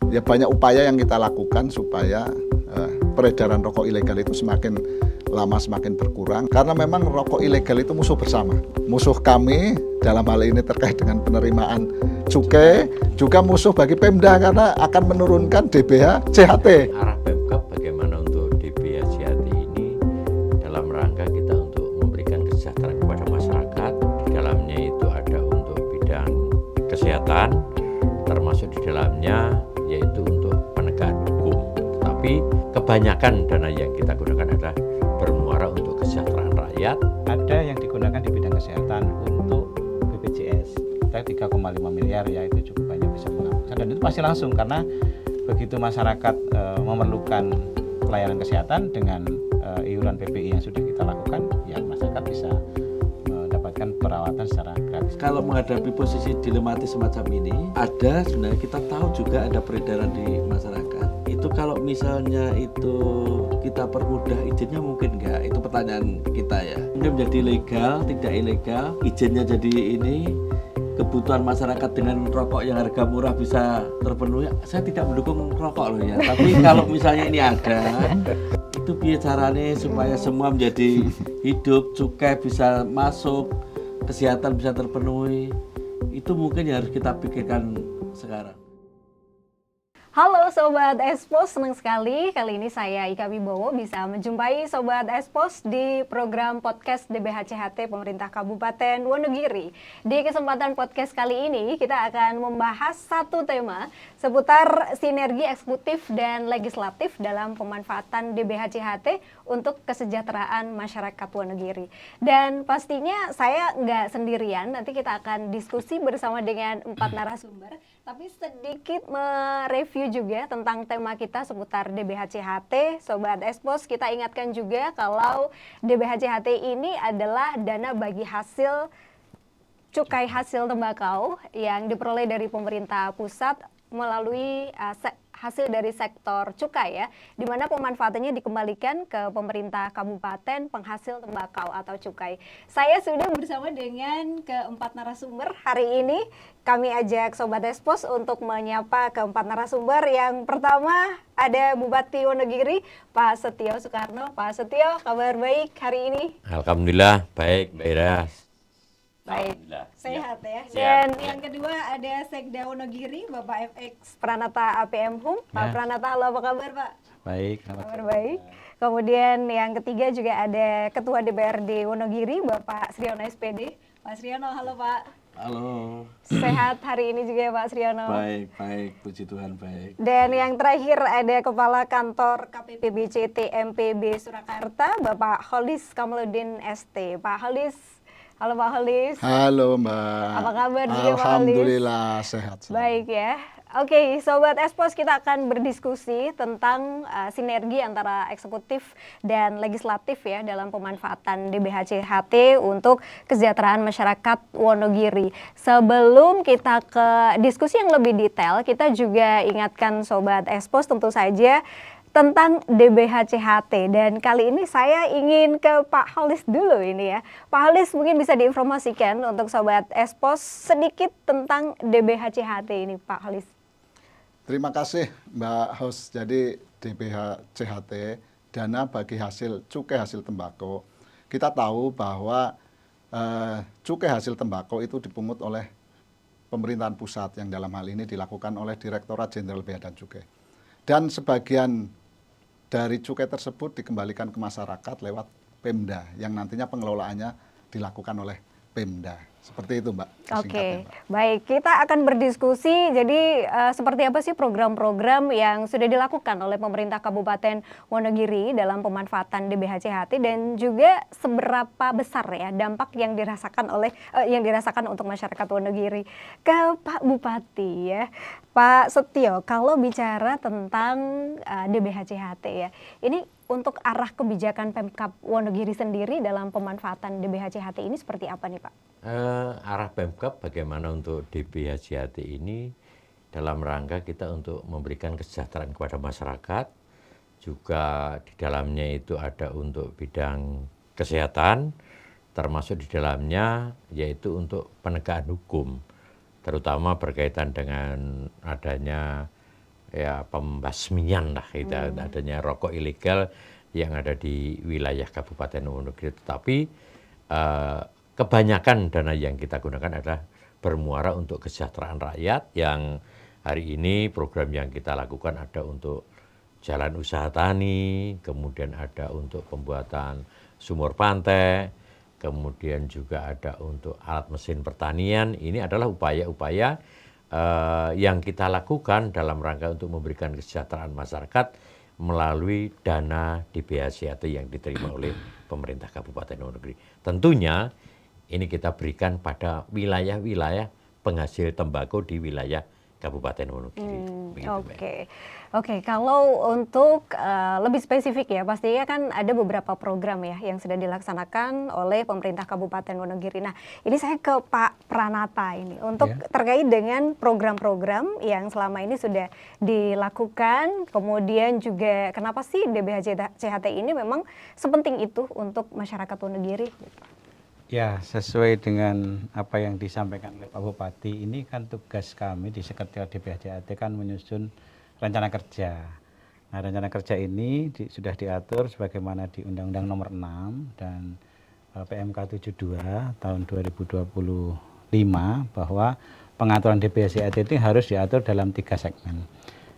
Ya banyak upaya yang kita lakukan supaya peredaran rokok ilegal itu semakin lama semakin berkurang, karena memang rokok ilegal itu musuh bersama. Musuh kami dalam hal ini terkait dengan penerimaan cukai, juga musuh bagi Pemda karena akan menurunkan DBH CHT. Arah Pemkab bagaimana untuk DBH CHT ini dalam rangka kita untuk memberikan kesejahteraan kepada masyarakat. Di dalamnya itu ada untuk bidang kesehatan, termasuk di dalamnya yaitu untuk penegakan hukum. Tetapi kebanyakan dana yang kita gunakan adalah bermuara untuk kesejahteraan rakyat. Ada yang digunakan di bidang kesehatan untuk BPJS, kita 3,5 miliar ya, itu cukup banyak bisa mengampungkan, dan itu pasti langsung karena begitu masyarakat memerlukan pelayanan kesehatan dengan iuran PPI yang sudah kita lakukan, ya masyarakat bisa mendapatkan perawatan secara gratis. Kalau menghadapi posisi dilematis semacam ini, ada sebenarnya kita tahu juga ada peredaran di masyarakat. Itu kalau misalnya itu kita permudah izinnya mungkin enggak, itu pertanyaan kita ya. Mungkin menjadi legal, tidak ilegal, izinnya jadi ini, kebutuhan masyarakat dengan rokok yang harga murah bisa terpenuhi. Saya tidak mendukung rokok loh ya, tapi kalau misalnya ini ada, itu biar caranya supaya semua menjadi hidup, cukai bisa masuk, kesehatan bisa terpenuhi, itu mungkin yang harus kita pikirkan sekarang. Halo Sobat Expos, senang sekali kali ini saya Ika Wibowo bisa menjumpai Sobat Expos di program podcast DBH-CHT Pemerintah Kabupaten Wonogiri. Di kesempatan podcast kali ini kita akan membahas satu tema seputar sinergi eksekutif dan legislatif dalam pemanfaatan DBH-CHT untuk kesejahteraan masyarakat Wonogiri. Dan pastinya saya nggak sendirian, nanti kita akan diskusi bersama dengan 4 narasumber. Tapi sedikit mereview juga tentang tema kita seputar DBH-CHT. Sobat Expos, kita ingatkan juga kalau DBH-CHT ini adalah dana bagi hasil cukai hasil tembakau yang diperoleh dari pemerintah pusat melalui hasil dari sektor cukai ya, di mana pemanfaatannya dikembalikan ke pemerintah kabupaten penghasil tembakau atau cukai. Saya sudah bersama dengan keempat narasumber hari ini. Kami ajak Sobat Expos untuk menyapa keempat narasumber. Yang pertama ada Bupati Wonogiri, Pak Setio Soekarno. Pak Setio, kabar baik hari ini? Alhamdulillah baik, Mbak Ira. Baik, sehat ya. Sehat. Dan yang kedua ada Sekda Wonogiri, Bapak FX Pranata APM Hum. Pak Pranata, halo, apa kabar Pak? Baik, Kabar baik. Kemudian yang ketiga juga ada Ketua DPRD Wonogiri, Bapak Sriono SPD. Pak Sriono, halo Pak. Halo. Sehat hari ini juga ya Pak Sriono. Baik, baik, puji Tuhan baik. Dan yang terakhir ada Kepala Kantor KPPBC TMPB Surakarta, Bapak Holis Kamaluddin ST. Pak Holis, halo Pak Holis. Halo Mbak. Apa kabar juga Pak Holis? Alhamdulillah sehat. Baik ya. Oke, Sobat Expos, kita akan berdiskusi tentang sinergi antara eksekutif dan legislatif ya dalam pemanfaatan DBH-CHT untuk kesejahteraan masyarakat Wonogiri. Sebelum kita ke diskusi yang lebih detail, kita juga ingatkan Sobat Expos tentu saja tentang DBH-CHT, dan kali ini saya ingin ke Pak Holis dulu ini ya. Pak Holis mungkin bisa diinformasikan untuk Sobat Expos sedikit tentang DBH-CHT ini Pak Holis. Terima kasih Mbak Host. Jadi DBH-CHT, dana bagi hasil cukai hasil tembakau. Kita tahu bahwa cukai hasil tembakau itu dipungut oleh pemerintahan pusat yang dalam hal ini dilakukan oleh Direktorat Jenderal Bea dan Cukai. Dan sebagian dari cukai tersebut dikembalikan ke masyarakat lewat Pemda yang nantinya pengelolaannya dilakukan oleh Pemda. Seperti itu Mbak. Oke, baik, kita akan berdiskusi. Jadi seperti apa sih program-program yang sudah dilakukan oleh pemerintah Kabupaten Wonogiri dalam pemanfaatan DBH-CHT, dan juga seberapa besar ya dampak yang dirasakan untuk masyarakat Wonogiri. Ke Pak Bupati ya, Pak Setio, kalau bicara tentang DBH-CHT ya, ini untuk arah kebijakan Pemkab Wonogiri sendiri dalam pemanfaatan DBH-CHT ini seperti apa nih Pak? Arah Pemkab bagaimana untuk DBH-CHT ini dalam rangka kita untuk memberikan kesejahteraan kepada masyarakat, juga di dalamnya itu ada untuk bidang kesehatan, termasuk di dalamnya yaitu untuk penegakan hukum, terutama berkaitan dengan adanya ya pembasmian lah itu adanya rokok ilegal yang ada di wilayah Kabupaten Wonogiri. Tetapi kebanyakan dana yang kita gunakan adalah bermuara untuk kesejahteraan rakyat, yang hari ini program yang kita lakukan ada untuk jalan usaha tani, kemudian ada untuk pembuatan sumur pantai, kemudian juga ada untuk alat mesin pertanian. Ini adalah upaya-upaya yang kita lakukan dalam rangka untuk memberikan kesejahteraan masyarakat melalui dana DBHCAT yang diterima oleh pemerintah Kabupaten Wonogiri. Tentunya ini kita berikan pada wilayah-wilayah penghasil tembakau di wilayah Kabupaten Wonogiri. Oke, kalau untuk lebih spesifik ya, pastinya kan ada beberapa program ya yang sudah dilaksanakan oleh pemerintah Kabupaten Wonogiri. Nah, ini saya ke Pak Pranata ini untuk terkait dengan program-program yang selama ini sudah dilakukan, kemudian juga kenapa sih DBHCHT ini memang sepenting itu untuk masyarakat Wonogiri? Ya, sesuai dengan apa yang disampaikan oleh Pak Bupati, ini kan tugas kami di Sekretariat DBHCHT kan menyusun rencana kerja. Nah, rencana kerja ini sudah diatur sebagaimana di Undang-Undang Nomor 6 dan PMK 72 tahun 2025 bahwa pengaturan DBHCHT itu harus diatur dalam 3 segmen.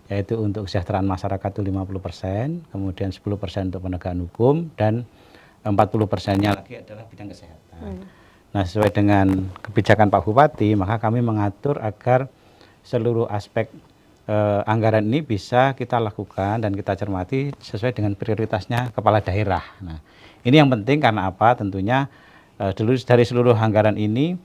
Yaitu untuk kesejahteraan masyarakat itu 50%, kemudian 10% untuk penegakan hukum, dan 40%-nya lagi adalah bidang kesehatan. Nah, sesuai dengan kebijakan Pak Bupati, maka kami mengatur agar seluruh aspek anggaran ini bisa kita lakukan dan kita cermati sesuai dengan prioritasnya kepala daerah. Nah, ini yang penting karena apa? Tentunya dari seluruh anggaran ini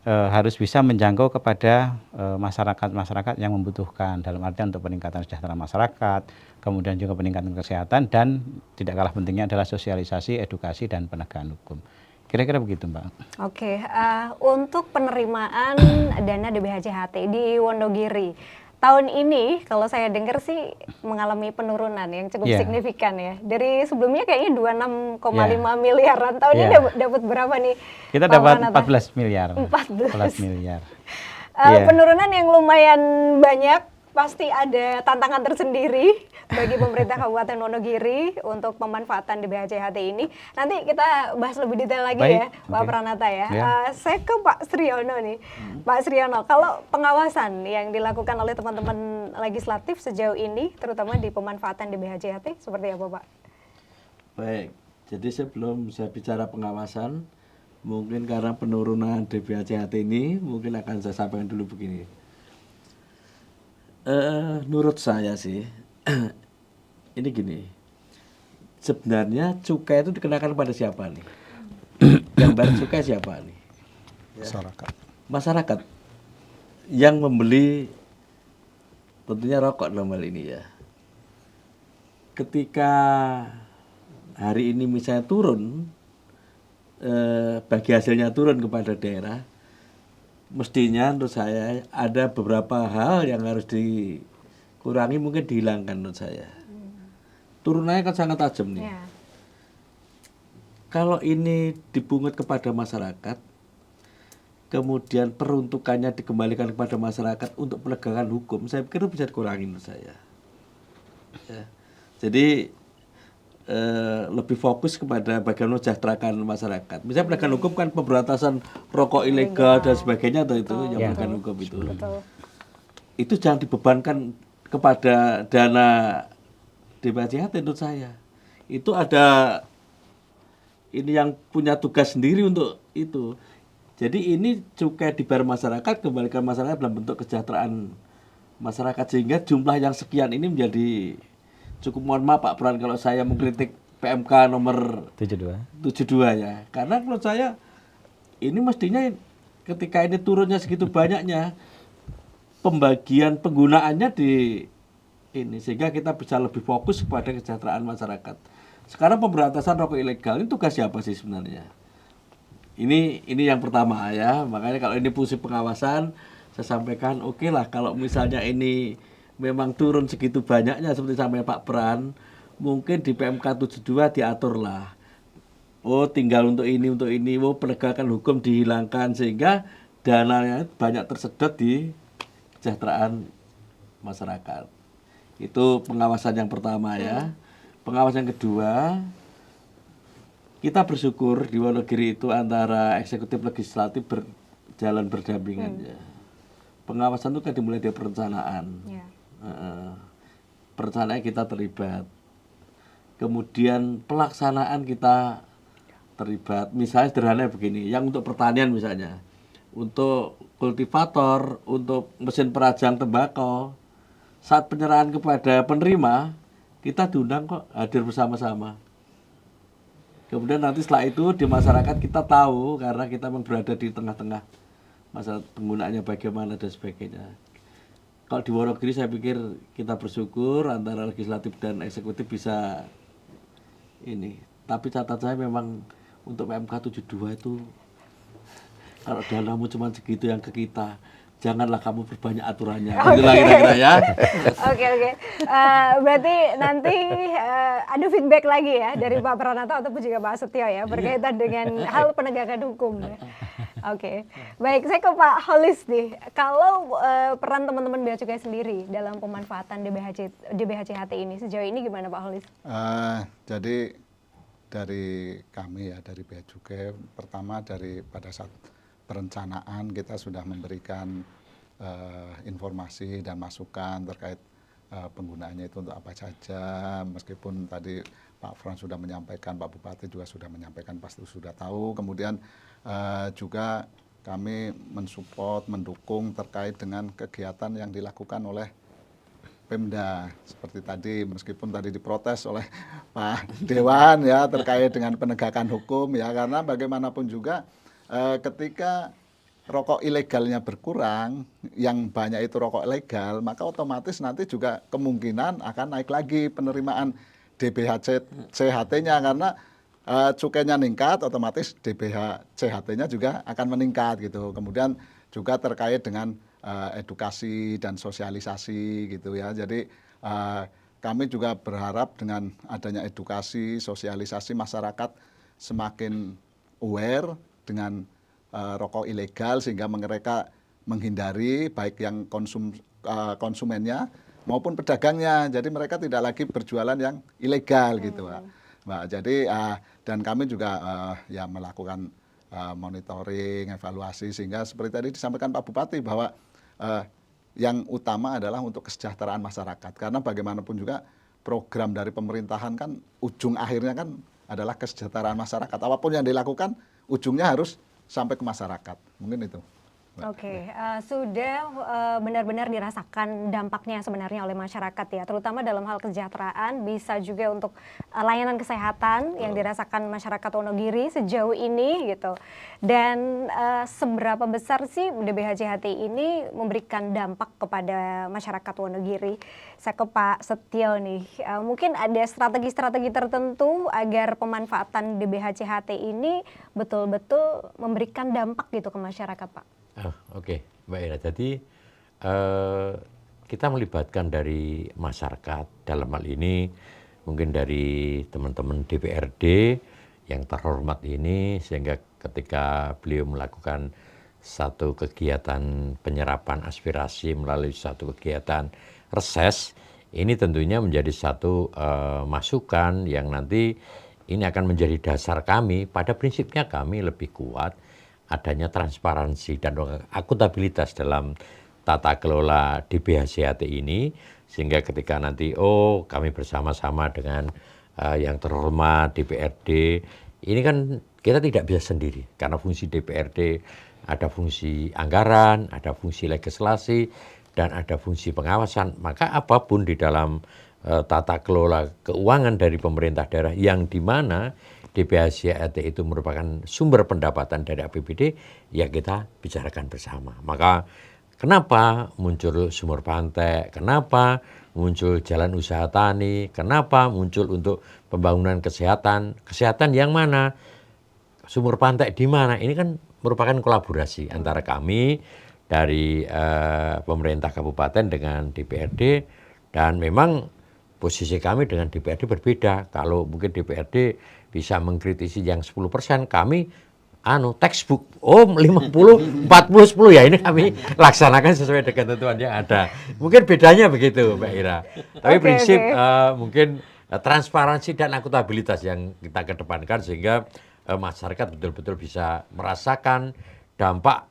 harus bisa menjangkau kepada masyarakat-masyarakat yang membutuhkan, dalam artian untuk peningkatan kesejahteraan masyarakat, kemudian juga peningkatan kesehatan, dan tidak kalah pentingnya adalah sosialisasi, edukasi, dan penegakan hukum. Kira-kira begitu, Mbak. Oke, untuk penerimaan dana DBHCHT di Wonogiri tahun ini, kalau saya dengar sih mengalami penurunan yang cukup signifikan ya. Dari sebelumnya kayaknya 26,5 miliaran. Tahun ini dapat berapa nih? Kita dapat 14 miliar. 14 miliar. Penurunan yang lumayan banyak. Pasti ada tantangan tersendiri bagi pemerintah Kabupaten Wonogiri untuk pemanfaatan DBHCHT ini. Nanti kita bahas lebih detail lagi ya, Pak Pranata ya. Saya ke Pak Sriono nih. Pak Sriono, kalau pengawasan yang dilakukan oleh teman-teman legislatif sejauh ini, terutama di pemanfaatan DBHCHT, seperti apa, Pak? Baik, jadi sebelum saya bicara pengawasan, mungkin karena penurunan DBHCHT ini, mungkin akan saya sampaikan dulu begini. Menurut saya sih, ini gini, sebenarnya cukai itu dikenakan pada siapa nih? Yang bayar cukai siapa nih? Masyarakat. Masyarakat yang membeli tentunya rokok dalam hal ini ya. Ketika hari ini misalnya turun, bagi hasilnya turun kepada daerah, mestinya menurut saya ada beberapa hal yang harus dikurangi, mungkin dihilangkan menurut saya. Turunannya kan sangat tajam nih. Kalau ini dipungut kepada masyarakat, kemudian peruntukannya dikembalikan kepada masyarakat untuk penegakan hukum, saya pikir itu bisa dikurangi menurut saya. Ya. Jadi lebih fokus kepada bagaimana mensejahterakan masyarakat. Misalnya penegakan hukum kan pemberantasan rokok ilegal dan sebagainya, atau itu yang penegakan hukum itu. Itu jangan dibebankan kepada dana DBHCHT menurut saya. Itu ada ini yang punya tugas sendiri untuk itu. Jadi ini cukai dibayar masyarakat, kembalikan masyarakat dalam bentuk kesejahteraan masyarakat, sehingga jumlah yang sekian ini menjadi cukup, mohon maaf Pak Pran kalau saya mengkritik PMK nomor 72 ya. Karena menurut saya ini mestinya ketika ini turunnya segitu banyaknya, pembagian penggunaannya di ini, sehingga kita bisa lebih fokus kepada kesejahteraan masyarakat. Sekarang pemberantasan rokok ilegal ini tugas siapa sih sebenarnya? Ini yang pertama ya. Makanya kalau ini fungsi pengawasan, saya sampaikan oke lah kalau misalnya ini memang turun segitu banyaknya seperti sampai Pak Pran, mungkin di PMK 72 diatur lah. Oh tinggal untuk ini, oh penegakan hukum dihilangkan, sehingga dananya banyak tersedot di kesejahteraan masyarakat. Itu pengawasan yang pertama ya. Pengawasan yang kedua, kita bersyukur di Wonogiri itu antara eksekutif legislatif berjalan berdampingan ya. Pengawasan itu kan dimulai dari perencanaan. Ya. Perencanaan kita terlibat. Kemudian pelaksanaan kita terlibat. Misalnya sederhana begini, yang untuk pertanian misalnya, untuk kultivator, untuk mesin perajang tembakau, saat penyerahan kepada penerima, kita diundang kok hadir bersama-sama. Kemudian nanti setelah itu di masyarakat kita tahu karena kita memang berada di tengah-tengah masalah penggunaannya bagaimana dan sebagainya. Kalau di Wonogiri saya pikir kita bersyukur antara legislatif dan eksekutif bisa ini. Tapi catat saya memang untuk PMK 72 itu kalau danamu cuma segitu yang ke kita, janganlah kamu perbanyak aturannya. Itulah kira-kira ya. Oke. Berarti nanti ada feedback lagi ya dari Pak Pranata ataupun juga Pak Setio ya berkaitan dengan hal penegakan hukum. Oke. Baik, saya ke Pak Holis nih. Kalau peran teman-teman Bea Cukai sendiri dalam pemanfaatan DBHCHT ini sejauh ini gimana Pak Holis? Jadi dari kami ya, dari Bea Cukai, pertama pada saat perencanaan kita sudah memberikan informasi dan masukan terkait penggunaannya itu untuk apa saja. Meskipun tadi Pak Frans sudah menyampaikan, Pak Bupati juga sudah menyampaikan, pasti sudah tahu. Kemudian juga kami mensupport, mendukung terkait dengan kegiatan yang dilakukan oleh Pemda, seperti tadi, meskipun tadi diprotes oleh Pak Dewan ya terkait dengan penegakan hukum ya, karena bagaimanapun juga ketika rokok ilegalnya berkurang, yang banyak itu rokok ilegal, maka otomatis nanti juga kemungkinan akan naik lagi penerimaan DBHCHT-nya karena cukainya meningkat, otomatis DBHCHT-nya juga akan meningkat gitu. Kemudian juga terkait dengan edukasi dan sosialisasi gitu ya. Jadi kami juga berharap dengan adanya edukasi, sosialisasi, masyarakat semakin aware dengan rokok ilegal sehingga mereka menghindari baik yang konsumennya maupun pedagangnya. Jadi mereka tidak lagi berjualan yang ilegal gitu, Mbak. Jadi dan kami juga ya melakukan monitoring, evaluasi sehingga seperti tadi disampaikan Pak Bupati bahwa yang utama adalah untuk kesejahteraan masyarakat, karena bagaimanapun juga program dari pemerintahan kan ujung akhirnya kan adalah kesejahteraan masyarakat. Apapun yang dilakukan ujungnya harus sampai ke masyarakat. Mungkin itu. Oke, sudah benar-benar dirasakan dampaknya sebenarnya oleh masyarakat ya, terutama dalam hal kesejahteraan, bisa juga untuk layanan kesehatan yang dirasakan masyarakat Wonogiri sejauh ini gitu. Dan seberapa besar sih DBHCHT ini memberikan dampak kepada masyarakat Wonogiri? Saya ke Pak Setio nih, mungkin ada strategi-strategi tertentu agar pemanfaatan DBHCHT ini betul-betul memberikan dampak gitu ke masyarakat, Pak? Oke, Mbak Ira. Jadi kita melibatkan dari masyarakat dalam hal ini, mungkin dari teman-teman DPRD yang terhormat ini, sehingga ketika beliau melakukan satu kegiatan penyerapan aspirasi melalui satu kegiatan reses, ini tentunya menjadi satu masukan yang nanti ini akan menjadi dasar kami. Pada prinsipnya kami lebih kuat adanya transparansi dan akuntabilitas dalam tata kelola DBHCHT ini, sehingga ketika nanti kami bersama-sama dengan yang terhormat DPRD, ini kan kita tidak bisa sendiri karena fungsi DPRD ada fungsi anggaran, ada fungsi legislasi, dan ada fungsi pengawasan. Maka apapun di dalam tata kelola keuangan dari pemerintah daerah yang di mana DBHCHT itu merupakan sumber pendapatan dari APBD, ya kita bicarakan bersama. Maka kenapa muncul sumur pantai, kenapa muncul jalan usaha tani, kenapa muncul untuk pembangunan kesehatan yang mana, sumur pantai di mana, ini kan merupakan kolaborasi antara kami dari pemerintah kabupaten dengan DPRD, dan memang posisi kami dengan DPRD berbeda. Kalau mungkin DPRD bisa mengkritisi yang 10%, kami textbook. Oh 50, 40, 10 ya ini kami laksanakan sesuai dengan tentuan yang ada. Mungkin bedanya begitu Mbak Ira. Tapi Oke, prinsip oke. mungkin transparansi dan akuntabilitas yang kita kedepankan sehingga masyarakat betul-betul bisa merasakan dampak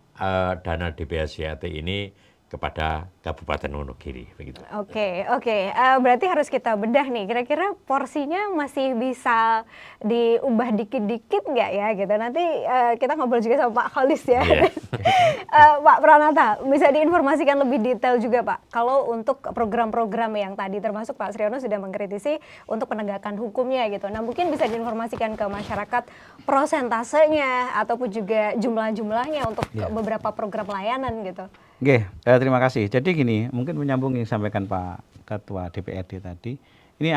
dana DBHJAT ini kepada Kabupaten Wonogiri begitu. Oke, oke. Berarti harus kita bedah nih. Kira-kira porsinya masih bisa diubah dikit-dikit nggak ya gitu. Nanti kita ngobrol juga sama Pak Kholis ya. Iya. Pak Pranata, bisa diinformasikan lebih detail juga Pak. Kalau untuk program-program yang tadi termasuk Pak Sriono sudah mengkritisi untuk penegakan hukumnya gitu. Nah mungkin bisa diinformasikan ke masyarakat prosentasenya ataupun juga jumlah-jumlahnya untuk beberapa program layanan gitu. Oke, terima kasih. Jadi gini, mungkin menyambung yang disampaikan Pak Ketua DPRD tadi. Ini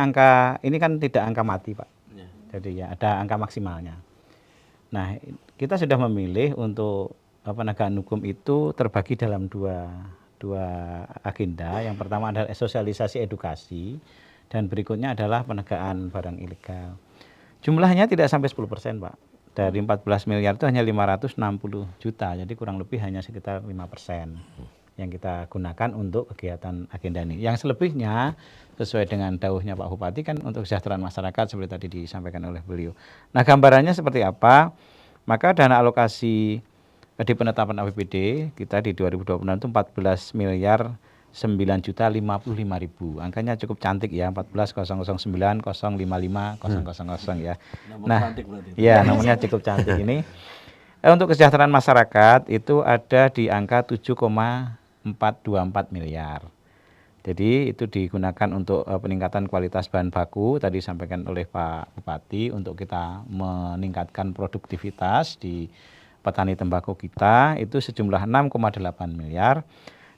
kan tidak angka mati, Pak. Ya. Jadi ya ada angka maksimalnya. Nah, kita sudah memilih untuk penegakan hukum itu terbagi dalam dua agenda. Yang pertama adalah sosialisasi edukasi dan berikutnya adalah penegakan barang ilegal. Jumlahnya tidak sampai 10%, Pak. Dari 14 miliar itu hanya 560 juta, jadi kurang lebih hanya sekitar 5% yang kita gunakan untuk kegiatan agenda ini. Yang selebihnya sesuai dengan dawuhnya Pak Bupati kan untuk kesejahteraan masyarakat seperti tadi disampaikan oleh beliau. Nah gambarannya seperti apa? Maka dana alokasi di penetapan APBD kita di 2026 itu 14 miliar 9.055.000. Angkanya cukup cantik ya, 14.009.055.000 ya. Nomor Nah, cantik berarti. ya nomornya cukup cantik ini. Untuk kesejahteraan masyarakat itu ada di angka 7,424 miliar. Jadi itu digunakan untuk peningkatan kualitas bahan baku, tadi disampaikan oleh Pak Bupati, untuk kita meningkatkan produktivitas di petani tembakau kita, itu sejumlah 6,8 miliar.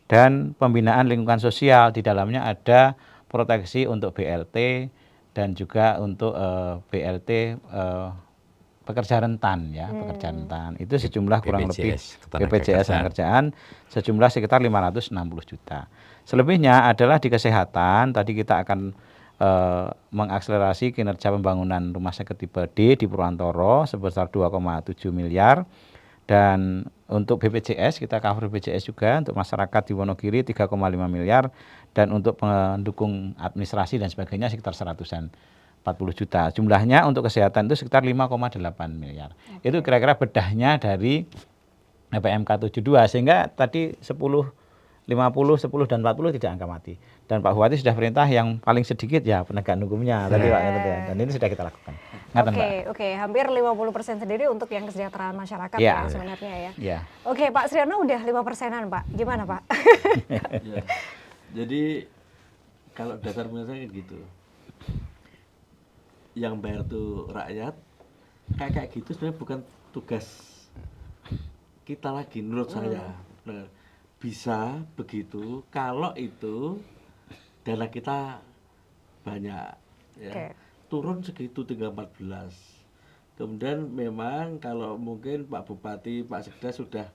Dan pembinaan lingkungan sosial, di dalamnya ada proteksi untuk BLT dan juga untuk BLT pekerja rentan ya, pekerja rentan. Itu sejumlah kurang lebih BPJS Ketenagakerjaan sejumlah sekitar 560 juta. Selebihnya adalah di kesehatan, tadi kita akan mengakselerasi kinerja pembangunan rumah sakit tipe D di Purwantoro sebesar 2,7 miliar. Dan untuk BPJS, kita cover BPJS juga untuk masyarakat di Wonogiri 3,5 miliar. Dan untuk pendukung administrasi dan sebagainya sekitar 140 juta. Jumlahnya untuk kesehatan itu sekitar 5,8 miliar. Itu kira-kira bedahnya dari PMK 72. Sehingga tadi 10, 50, 10, dan 40 tidak angka mati. Dan Pak Bupati sudah perintah yang paling sedikit ya penegakan hukumnya. Tadi Pak, dan ini sudah kita lakukan. Oke, hampir 50% sendiri untuk yang kesejahteraan masyarakat ya sebenarnya ya. Ya. Oke, Pak Sriono udah 5%-an Pak. Gimana Pak? Ya. Jadi kalau dasar saya gitu, yang bayar tuh rakyat, kayak gitu sebenarnya bukan tugas kita lagi menurut saya. Nah, bisa begitu kalau itu dana kita banyak ya. Turun segitu tinggal 14. Kemudian memang kalau mungkin Pak Bupati, Pak Sekda sudah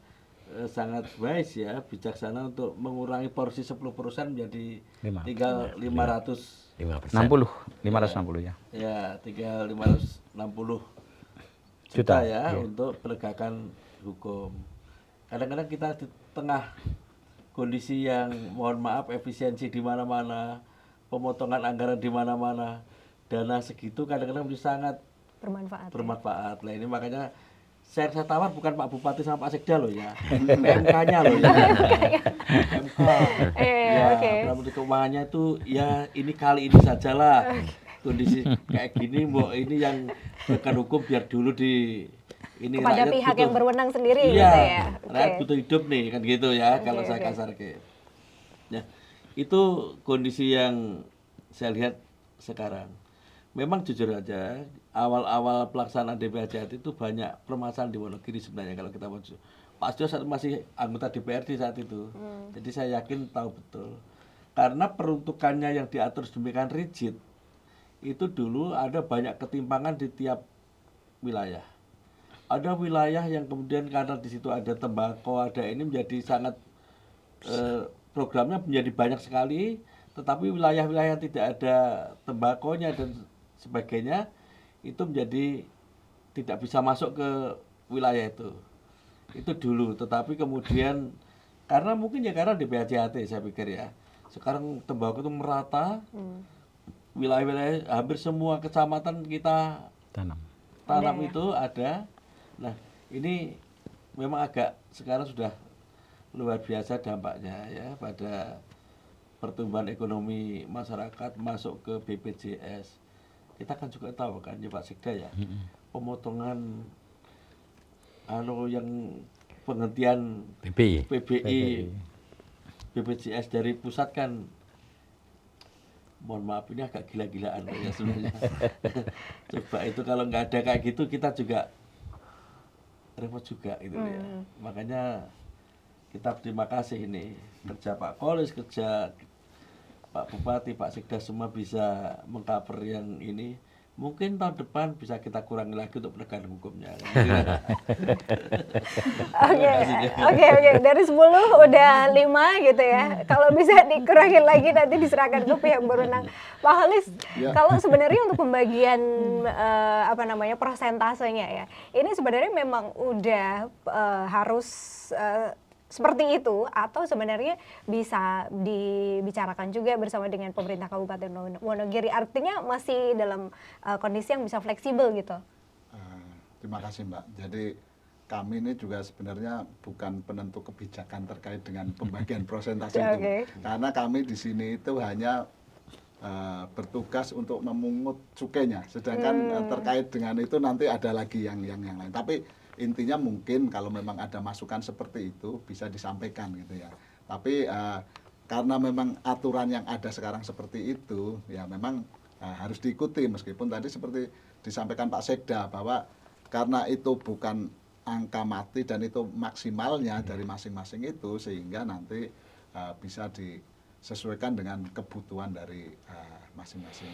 sangat wise ya, bijaksana untuk mengurangi porsi 10% menjadi tinggal 560 ya. Ya, tinggal 560 juta ya untuk penegakan hukum. Kadang-kadang kita di tengah kondisi yang mohon maaf efisiensi di mana-mana, pemotongan anggaran di mana-mana, dana segitu kadang-kadang bisa sangat bermanfaat. Nah ini makanya saya tawar bukan Pak Bupati sama Pak Sekda loh ya, PMK-nya loh ya. PMK. Menteri Keuangannya itu ya ini kali ini sajalah kondisi kayak gini, mbok ini yang penegakan hukum biar dulu di ini kepada pihak yang berwenang sendiri iya, gitu ya. Rakyat butuh hidup nih kan gitu ya kalau saya kasar ke. Ya, itu kondisi yang saya lihat sekarang. Memang jujur aja awal-awal pelaksanaan DBHJAT itu banyak permasalahan di Wonogiri sebenarnya kalau kita mau. Pak Sjo masih anggota DPRD saat itu. Jadi saya yakin tahu betul. Karena peruntukannya yang diatur sedemikian rigid itu dulu ada banyak ketimpangan di tiap wilayah. Ada wilayah yang kemudian karena di situ ada tembakau, ada ini menjadi sangat programnya menjadi banyak sekali, tetapi wilayah-wilayah yang tidak ada tembakonya dan sebagainya itu menjadi tidak bisa masuk ke wilayah itu dulu. Tetapi kemudian karena mungkin ya karena DBHCHT saya pikir ya, sekarang tembakau itu merata, wilayah-wilayah hampir semua kecamatan kita Tanam. tanam Ada ya? itu ada. Nah ini memang agak sekarang sudah luar biasa dampaknya ya pada pertumbuhan ekonomi masyarakat masuk ke BPJS. Kita kan juga tahu kan ya Pak Sekda ya, pemotongan yang penghentian PBI, BPJS dari pusat kan, mohon maaf ini agak gila-gilaan Pak, ya sebenarnya. Coba itu kalau nggak ada kayak gitu kita juga repot juga gitu ya. Makanya kita terima kasih ini kerja Pak Kolis, kerja Pak Bupati, Pak Sekda semua bisa mengcover yang ini. Mungkin tahun depan bisa kita kurangi lagi untuk penegakan hukumnya. Oke. Dari 10 udah 5 gitu ya. Kalau bisa dikurangin lagi nanti diserahkan ke pihak berwenang. Pak Holis, kalau sebenarnya untuk pembagian persentasenya ya, ini sebenarnya memang udah harus seperti itu, atau sebenarnya bisa dibicarakan juga bersama dengan pemerintah Kabupaten Wonogiri, artinya masih dalam kondisi yang bisa fleksibel gitu. Terima kasih Mbak. Jadi kami ini juga sebenarnya bukan penentu kebijakan terkait dengan pembagian persentase itu, karena kami di sini itu hanya bertugas untuk memungut cukainya, sedangkan terkait dengan itu nanti ada lagi yang lain. Tapi intinya mungkin kalau memang ada masukan seperti itu bisa disampaikan gitu ya. Tapi karena memang aturan yang ada sekarang seperti itu, ya memang harus diikuti, meskipun tadi seperti disampaikan Pak Sekda bahwa karena itu bukan angka mati dan itu maksimalnya dari masing-masing itu, sehingga nanti bisa disesuaikan dengan kebutuhan dari masing-masing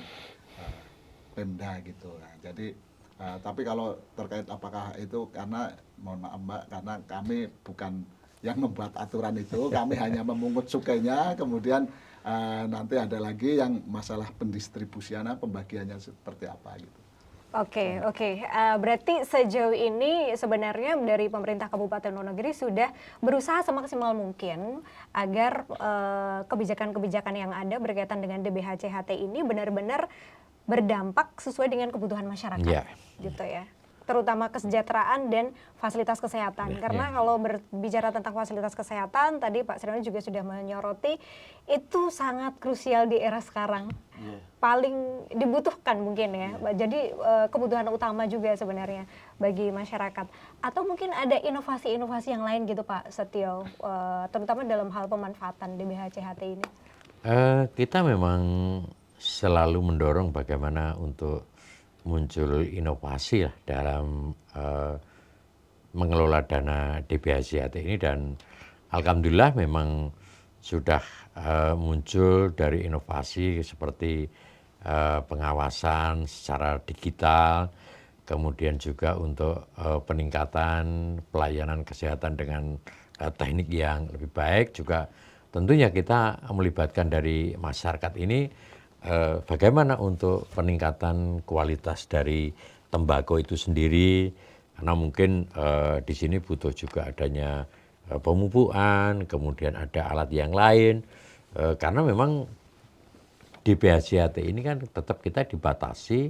Pemda gitu. Nah, jadi tapi kalau terkait apakah itu, karena mohon maaf Mbak, karena kami bukan yang membuat aturan itu, kami hanya memungut cukainya, kemudian nanti ada lagi yang masalah pendistribusiannya, pembagiannya seperti apa gitu. Oke. Berarti sejauh ini sebenarnya dari pemerintah Kabupaten Wonogiri sudah berusaha semaksimal mungkin agar kebijakan-kebijakan yang ada berkaitan dengan DBHCHT ini benar-benar berdampak sesuai dengan kebutuhan masyarakat, gitu ya. Terutama kesejahteraan dan fasilitas kesehatan. Karena kalau berbicara tentang fasilitas kesehatan, tadi Pak Sriwan juga sudah menyoroti, itu sangat krusial di era sekarang. Paling dibutuhkan mungkin ya. Jadi kebutuhan utama juga sebenarnya bagi masyarakat. Atau mungkin ada inovasi-inovasi yang lain gitu Pak Setio, terutama dalam hal pemanfaatan DBHCHT ini. Kita memang selalu mendorong bagaimana untuk muncul inovasi lah dalam mengelola dana DBHCHT ini, dan alhamdulillah memang sudah muncul dari inovasi seperti pengawasan secara digital, kemudian juga untuk peningkatan pelayanan kesehatan dengan teknik yang lebih baik. Juga tentunya kita melibatkan dari masyarakat ini bagaimana untuk peningkatan kualitas dari tembakau itu sendiri, karena mungkin di sini butuh juga adanya pemupukan, kemudian ada alat yang lain, karena memang DBHCHT ini kan tetap kita dibatasi,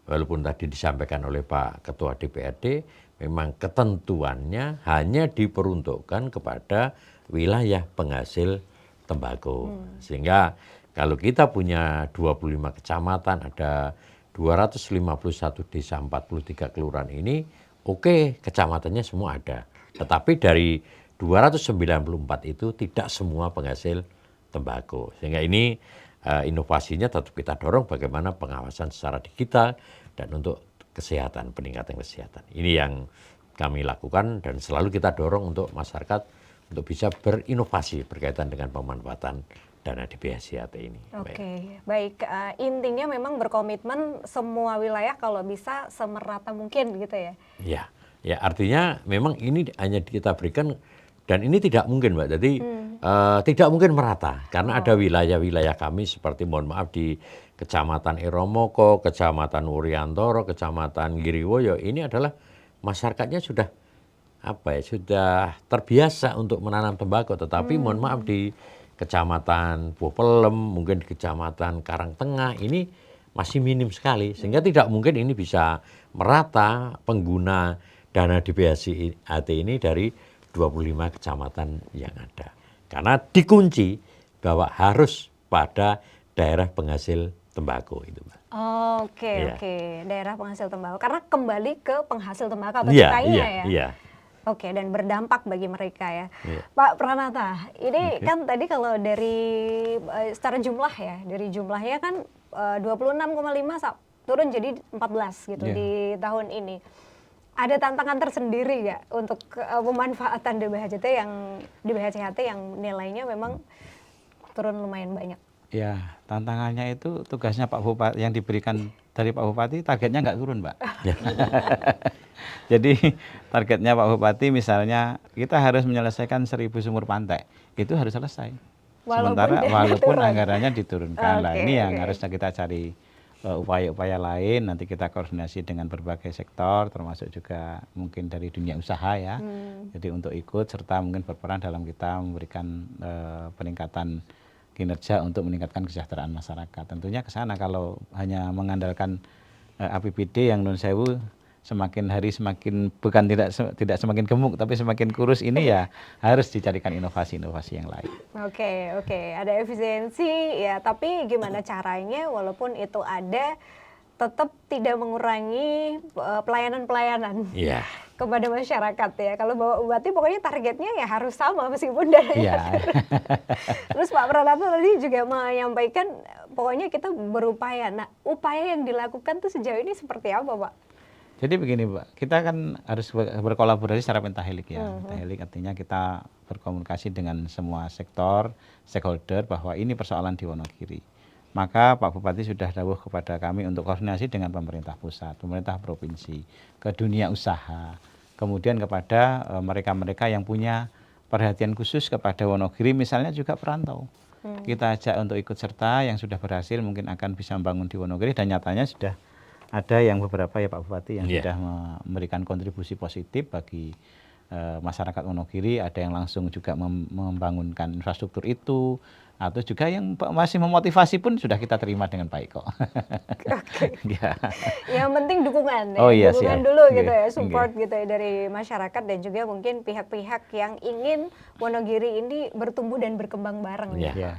walaupun tadi disampaikan oleh Pak Ketua DPRD, memang ketentuannya hanya diperuntukkan kepada wilayah penghasil tembakau, sehingga kalau kita punya 25 kecamatan, ada 251 desa, 43 kelurahan ini, oke, kecamatannya semua ada. Tetapi dari 294 itu tidak semua penghasil tembakau. Sehingga ini inovasinya tetap kita dorong bagaimana pengawasan secara digital dan untuk kesehatan, peningkatan kesehatan. Ini yang kami lakukan dan selalu kita dorong untuk masyarakat untuk bisa berinovasi berkaitan dengan pemanfaatan dana DBHCHT ini. Oke, baik. Intinya memang berkomitmen semua wilayah kalau bisa semerata mungkin gitu ya. Ya artinya memang ini hanya kita berikan, dan ini tidak mungkin Mbak, jadi tidak mungkin merata, karena ada wilayah-wilayah kami seperti, mohon maaf, di Kecamatan Iromoko, Kecamatan Wuryantoro, Kecamatan Giriwoyo, ini adalah masyarakatnya sudah sudah terbiasa untuk menanam tembakau, tetapi mohon maaf di Kecamatan Bopelem, mungkin di Kecamatan Karangtengah ini masih minim sekali, sehingga tidak mungkin ini bisa merata pengguna dana DBHJAT ini dari 25 kecamatan yang ada. Karena dikunci bahwa harus pada daerah penghasil tembakau itu, Mbak. Oke, Iya. oke. Daerah penghasil tembakau. Karena kembali ke penghasil tembakau atau Iya, cukainya iya, ya. iya. Oke, dan berdampak bagi mereka ya. Iya. Pak Pranata, ini kan tadi kalau dari secara jumlah ya, dari jumlahnya kan 26,5 turun jadi 14 gitu Iya. di tahun ini. Ada tantangan tersendiri nggak untuk pemanfaatan DBHCHT yang nilainya memang turun lumayan banyak? Ya, tantangannya itu tugasnya Pak Bupati yang diberikan dari Pak Bupati, targetnya nggak turun, Pak. Jadi targetnya Pak Bupati misalnya kita harus menyelesaikan 1.000 sumur pantai, itu harus selesai. Sementara walaupun turun. anggarannya diturunkan. Nah, Oke, ini yang oke. harusnya kita cari upaya-upaya lain, nanti kita koordinasi dengan berbagai sektor, termasuk juga mungkin dari dunia usaha ya. Jadi untuk ikut serta mungkin berperan dalam kita memberikan peningkatan kinerja untuk meningkatkan kesejahteraan masyarakat. Tentunya ke sana kalau hanya mengandalkan APBD yang non sewu semakin hari semakin bukan tidak semakin gemuk tapi semakin kurus ini ya harus dicarikan inovasi-inovasi yang lain. Oke, oke. Ada efisiensi ya, tapi gimana caranya walaupun itu ada tetap tidak mengurangi pelayanan-pelayanan Iya. kepada masyarakat ya. Kalau Bapak Bupati pokoknya targetnya ya harus sama meskipun dananya. Iya. Terus Pak Pranata tadi juga menyampaikan pokoknya kita berupaya. Nah, upaya yang dilakukan tuh sejauh ini seperti apa, Pak? Jadi begini, Pak, kita kan harus berkolaborasi secara pentahelik ya. Pentahelik artinya kita berkomunikasi dengan semua sektor, stakeholder bahwa ini persoalan di Wonogiri. Maka Pak Bupati sudah dawuh kepada kami untuk koordinasi dengan pemerintah pusat, pemerintah provinsi, ke dunia usaha, kemudian kepada mereka-mereka yang punya perhatian khusus kepada Wonogiri, misalnya juga perantau. Kita ajak untuk ikut serta yang sudah berhasil mungkin akan bisa membangun di Wonogiri dan nyatanya sudah ada yang beberapa ya Pak Bupati yang sudah memberikan kontribusi positif bagi masyarakat Wonogiri, ada yang langsung juga membangunkan infrastruktur itu, atau juga yang masih memotivasi pun sudah kita terima dengan baik kok. Ya. Yang penting dukungan ya, Oh iya, dukungan siap. dulu gitu Nggih, ya, support gitu ya dari masyarakat dan juga mungkin pihak-pihak yang ingin Wonogiri ini bertumbuh dan berkembang bareng Iya. ya. Ya.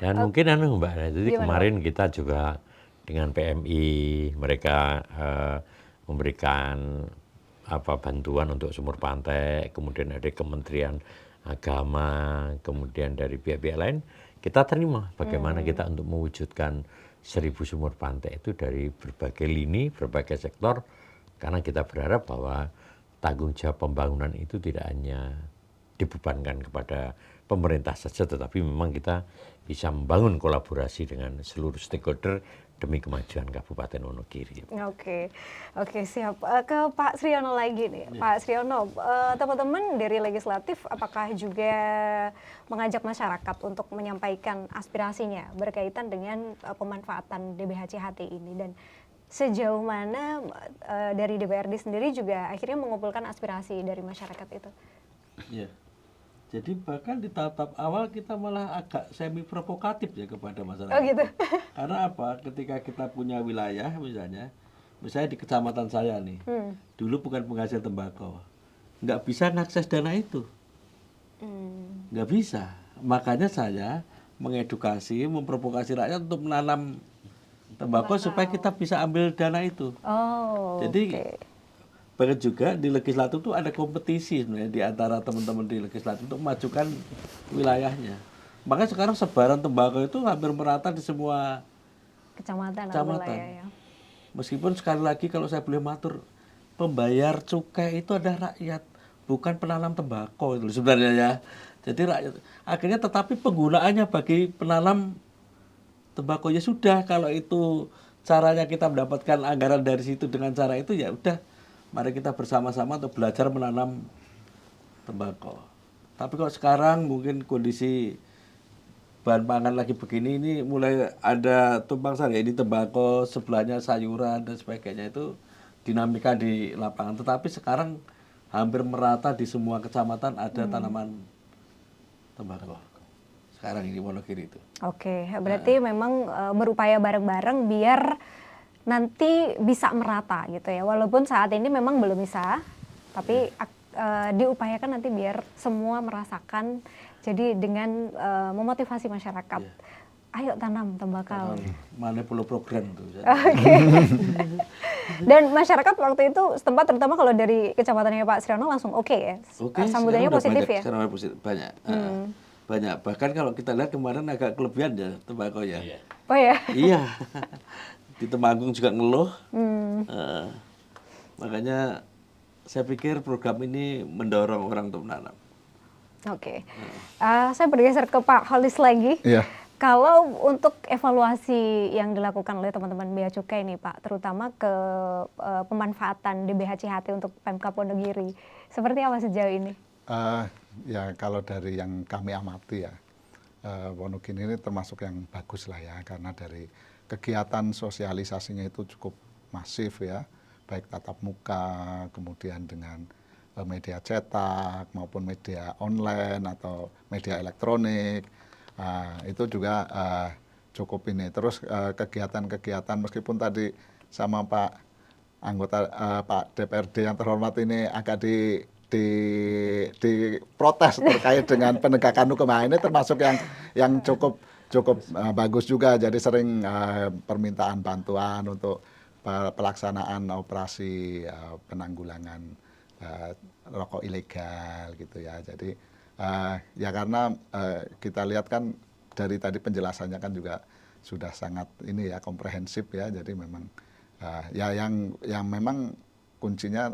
Dan mungkin Mbak, jadi Gimana, kemarin kita juga dengan PMI mereka memberikan bantuan untuk sumur pantai, kemudian ada Kementerian Agama, kemudian dari pihak-pihak lain kita terima bagaimana kita untuk mewujudkan 1.000 sumur pantai itu dari berbagai lini, berbagai sektor, karena kita berharap bahwa tanggung jawab pembangunan itu tidak hanya dibebankan kepada pemerintah saja, tetapi memang kita bisa membangun kolaborasi dengan seluruh stakeholder demi kemajuan Kabupaten Wonogiri. Oke, oke siap. Ke Pak Sriono lagi nih, Pak Sriono, teman-teman dari legislatif apakah juga mengajak masyarakat untuk menyampaikan aspirasinya berkaitan dengan pemanfaatan DBHCHT ini dan sejauh mana dari DPRD sendiri juga akhirnya mengumpulkan aspirasi dari masyarakat itu? Ya. Jadi bahkan di tahap awal kita malah agak semi provokatif ya kepada masyarakat. Oh gitu. Karena apa? Ketika kita punya wilayah misalnya di kecamatan saya nih, dulu bukan penghasil tembakau, nggak bisa mengakses dana itu, nggak bisa. Makanya saya mengedukasi, memprovokasi rakyat untuk menanam tembakau supaya kita bisa ambil dana itu. Oh. Jadi oke. bahkan juga di legislatif itu ada kompetisi sebenarnya di antara teman-teman di legislatif untuk memajukan wilayahnya. Makanya sekarang sebaran tembakau itu hampir merata di semua Kecamatan. kecamatan. Ya. Meskipun sekali lagi kalau saya boleh matur, pembayar cukai itu ada rakyat, bukan penanam tembakau itu sebenarnya ya. Jadi rakyat akhirnya tetapi penggunaannya bagi penanam tembakau ya sudah, kalau itu caranya kita mendapatkan anggaran dari situ dengan cara itu ya udah. Mari kita bersama-sama untuk belajar menanam tembakau. Tapi kalau sekarang mungkin kondisi bahan pangan lagi begini, ini mulai ada tumpang sari, ini tembakau, sebelahnya sayuran dan sebagainya, itu dinamika di lapangan. Tetapi sekarang hampir merata di semua kecamatan ada tanaman tembakau. Sekarang ini Wonogiri itu. Oke, berarti memang berupaya bareng-bareng biar nanti bisa merata gitu ya. Walaupun saat ini memang belum bisa, tapi diupayakan nanti biar semua merasakan. Jadi dengan memotivasi masyarakat, ayo tanam tembakau. Mana pulau program tuh. Oke. Dan masyarakat waktu itu setempat, terutama kalau dari kecamatannya Pak Sriono langsung oke ya. Sambutannya positif ya. Sekarang udah positif banyak. Banyak. Bahkan kalau kita lihat kemarin agak kelebihan ya tembakau ya. Oh ya. Iya. Di Temanggung juga ngeluh. Makanya saya pikir program ini mendorong orang untuk menanam. Oke. Saya bergeser ke Pak Holis lagi. Iya. Kalau untuk evaluasi yang dilakukan oleh teman-teman Bea Cukai nih Pak, terutama ke pemanfaatan DBH CHT untuk Pemkab Wonogiri, seperti apa sejauh ini? Ya kalau dari yang kami amati ya, Wonogiri ini termasuk yang bagus lah ya, karena dari kegiatan sosialisasinya itu cukup masif ya, baik tatap muka, kemudian dengan media cetak maupun media online atau media elektronik, itu juga cukup ini. Terus kegiatan-kegiatan meskipun tadi sama Pak anggota Pak DPRD yang terhormat ini agak diprotes terkait dengan penegakan hukum. Nah, ini termasuk yang cukup bagus juga. Jadi sering permintaan bantuan untuk pelaksanaan operasi penanggulangan rokok ilegal gitu ya. Jadi ya karena kita lihat kan dari tadi penjelasannya kan juga sudah sangat ini ya komprehensif ya. Jadi memang ya yang memang kuncinya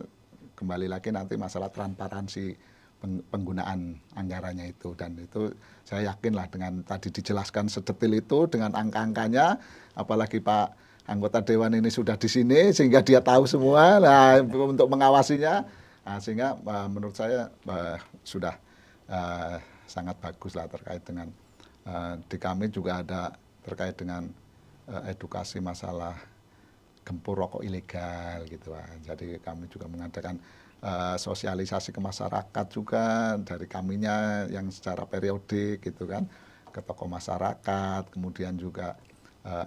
kembali lagi nanti masalah transparansi penggunaan anggarannya itu, dan itu saya yakinlah dengan tadi dijelaskan sedetil itu dengan angka-angkanya, apalagi Pak anggota dewan ini sudah di sini sehingga dia tahu semua. Nah, untuk mengawasinya, sehingga menurut saya sudah sangat bagus lah terkait dengan di kami juga ada terkait dengan edukasi masalah gempur rokok ilegal gitu lah. Jadi kami juga mengadakan sosialisasi ke masyarakat juga dari kaminya yang secara periodik gitu kan, ke tokoh masyarakat, kemudian juga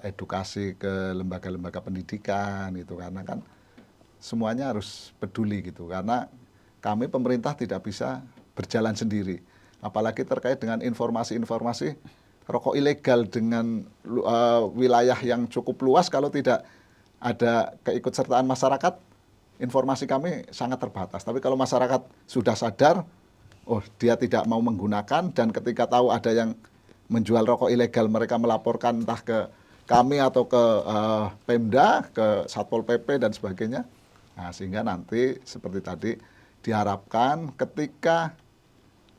edukasi ke lembaga-lembaga pendidikan gitu, karena kan semuanya harus peduli gitu, karena kami pemerintah tidak bisa berjalan sendiri, apalagi terkait dengan informasi-informasi rokok ilegal dengan wilayah yang cukup luas. Kalau tidak ada keikutsertaan masyarakat, informasi kami sangat terbatas. Tapi kalau masyarakat sudah sadar, oh dia tidak mau menggunakan, dan ketika tahu ada yang menjual rokok ilegal, mereka melaporkan entah ke kami atau ke Pemda, ke Satpol PP dan sebagainya. Nah, sehingga nanti seperti tadi diharapkan ketika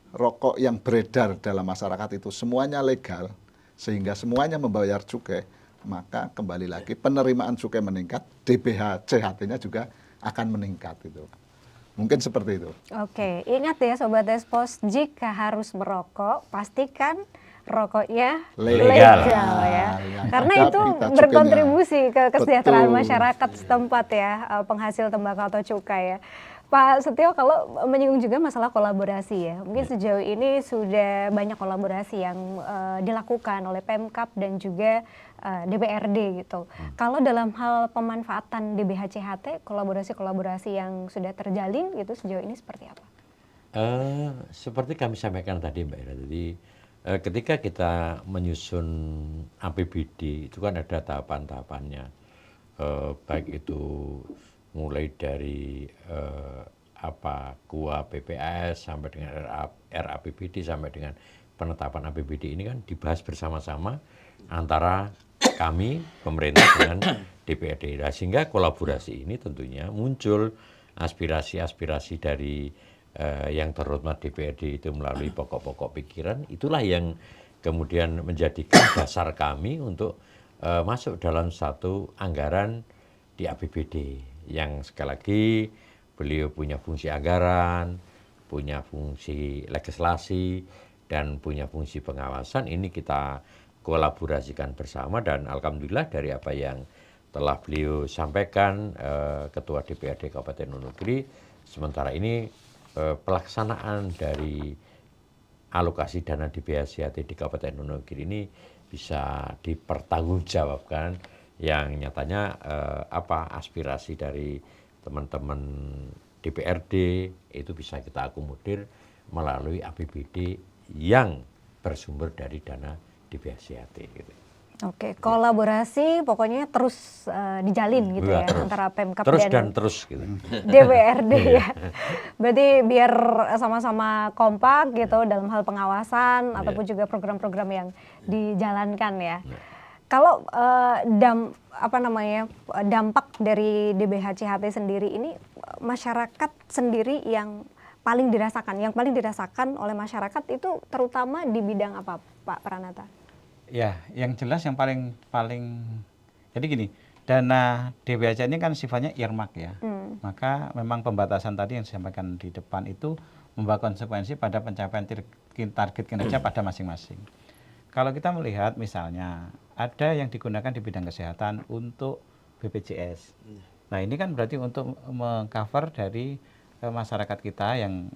rokok yang beredar dalam masyarakat itu semuanya legal, sehingga semuanya membayar cukai, maka kembali lagi penerimaan cukai meningkat, DBH CHT-nya juga akan meningkat itu. Mungkin seperti itu. Oke, ingat ya Sobat Espos, jika harus merokok, pastikan rokoknya legal ya. Karena itu berkontribusi ke kesejahteraan masyarakat setempat ya, penghasil tembakau atau cukai ya. Pak Setio, kalau menyinggung juga masalah kolaborasi ya, mungkin sejauh ini sudah banyak kolaborasi yang dilakukan oleh Pemkab dan juga DPRD gitu. Kalau dalam hal pemanfaatan DBH CHT, kolaborasi-kolaborasi yang sudah terjalin itu sejauh ini seperti apa? Seperti kami sampaikan tadi Mbak Ira, jadi ketika kita menyusun APBD itu kan ada tahapan-tahapannya, baik itu mulai dari KUA PPAS sampai dengan RAPBD sampai dengan penetapan APBD ini kan dibahas bersama-sama antara kami pemerintah dengan DPRD. Sehingga kolaborasi ini tentunya muncul aspirasi-aspirasi dari yang terhormat DPRD itu melalui pokok-pokok pikiran. Itulah yang kemudian menjadikan dasar kami untuk masuk dalam satu anggaran di APBD, yang sekali lagi beliau punya fungsi anggaran, punya fungsi legislasi, dan punya fungsi pengawasan. Ini kita kolaborasikan bersama, dan alhamdulillah dari apa yang telah beliau sampaikan, Ketua DPRD Kabupaten Wonogiri, sementara ini pelaksanaan dari alokasi dana DBHJHT di Kabupaten Wonogiri ini bisa dipertanggungjawabkan, yang nyatanya apa aspirasi dari teman-teman DPRD itu bisa kita akomodir melalui APBD yang bersumber dari dana DBHJHT gitu. Oke, kolaborasi pokoknya terus dijalin gitu ya Terus. antara Pemkab Terus dan dan terus gitu. DPRD ya. Berarti biar sama-sama kompak gitu dalam hal pengawasan ataupun juga program-program yang dijalankan ya. Kalau dampak dari DBHJHT sendiri ini, masyarakat sendiri yang paling dirasakan oleh masyarakat itu terutama di bidang apa, Pak Pranata? Ya, yang jelas yang paling jadi gini, dana DBHJ ini kan sifatnya earmark ya. Maka memang pembatasan tadi yang disampaikan di depan itu membawa konsekuensi pada pencapaian target kinerja pada masing-masing. Kalau kita melihat misalnya ada yang digunakan di bidang kesehatan untuk BPJS. Nah, ini kan berarti untuk mengcover dari masyarakat kita yang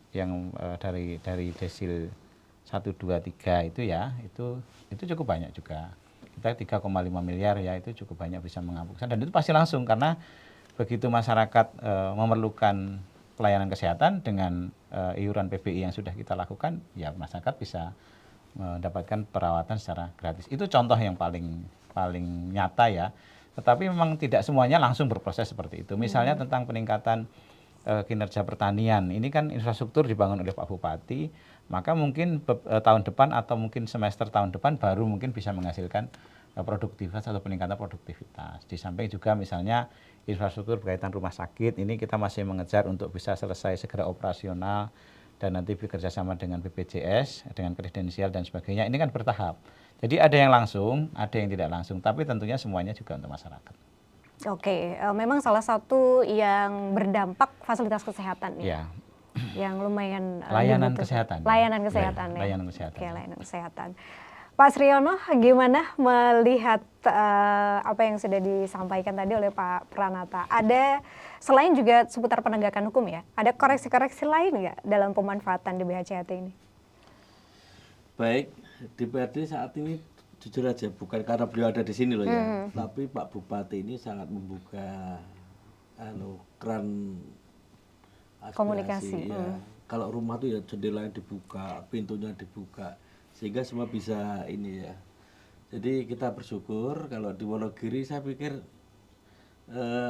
dari desil 1, 2, 3 itu ya, itu cukup banyak juga. Kita 3,5 miliar ya, itu cukup banyak bisa mengampungkan, dan itu pasti langsung karena begitu masyarakat memerlukan pelayanan kesehatan dengan iuran PBI yang sudah kita lakukan, ya masyarakat bisa mendapatkan perawatan secara gratis. Itu contoh yang paling nyata ya. Tetapi memang tidak semuanya langsung berproses seperti itu. Misalnya tentang peningkatan kinerja pertanian, ini kan infrastruktur dibangun oleh Pak Bupati, maka mungkin tahun depan atau mungkin semester tahun depan baru mungkin bisa menghasilkan produktivitas atau peningkatan produktivitas. Di samping juga misalnya infrastruktur berkaitan rumah sakit, ini kita masih mengejar untuk bisa selesai segera operasional dan nanti bekerja sama dengan BPJS, dengan kredensial dan sebagainya. Ini kan bertahap. Jadi ada yang langsung, ada yang tidak langsung, tapi tentunya semuanya juga untuk masyarakat. Oke, memang salah satu yang berdampak fasilitas kesehatan ya. Yang lumayan layanan kesehatan. Layanan kesehatan ya. Layanan kesehatan. Oke, layanan kesehatan. Pak Sriono, gimana melihat apa yang sudah disampaikan tadi oleh Pak Pranata? Ada selain juga seputar penegakan hukum ya, ada koreksi-koreksi lain nggak dalam pemanfaatan DBHJHT ini? Baik, DPRD saat ini jujur aja bukan karena beliau ada di sini loh ya, tapi Pak Bupati ini sangat membuka keran aspirasi komunikasi. Ya. Kalau rumah tuh ya jendelanya dibuka, pintunya dibuka, sehingga semua bisa ini ya. Jadi kita bersyukur kalau di Wonogiri saya pikir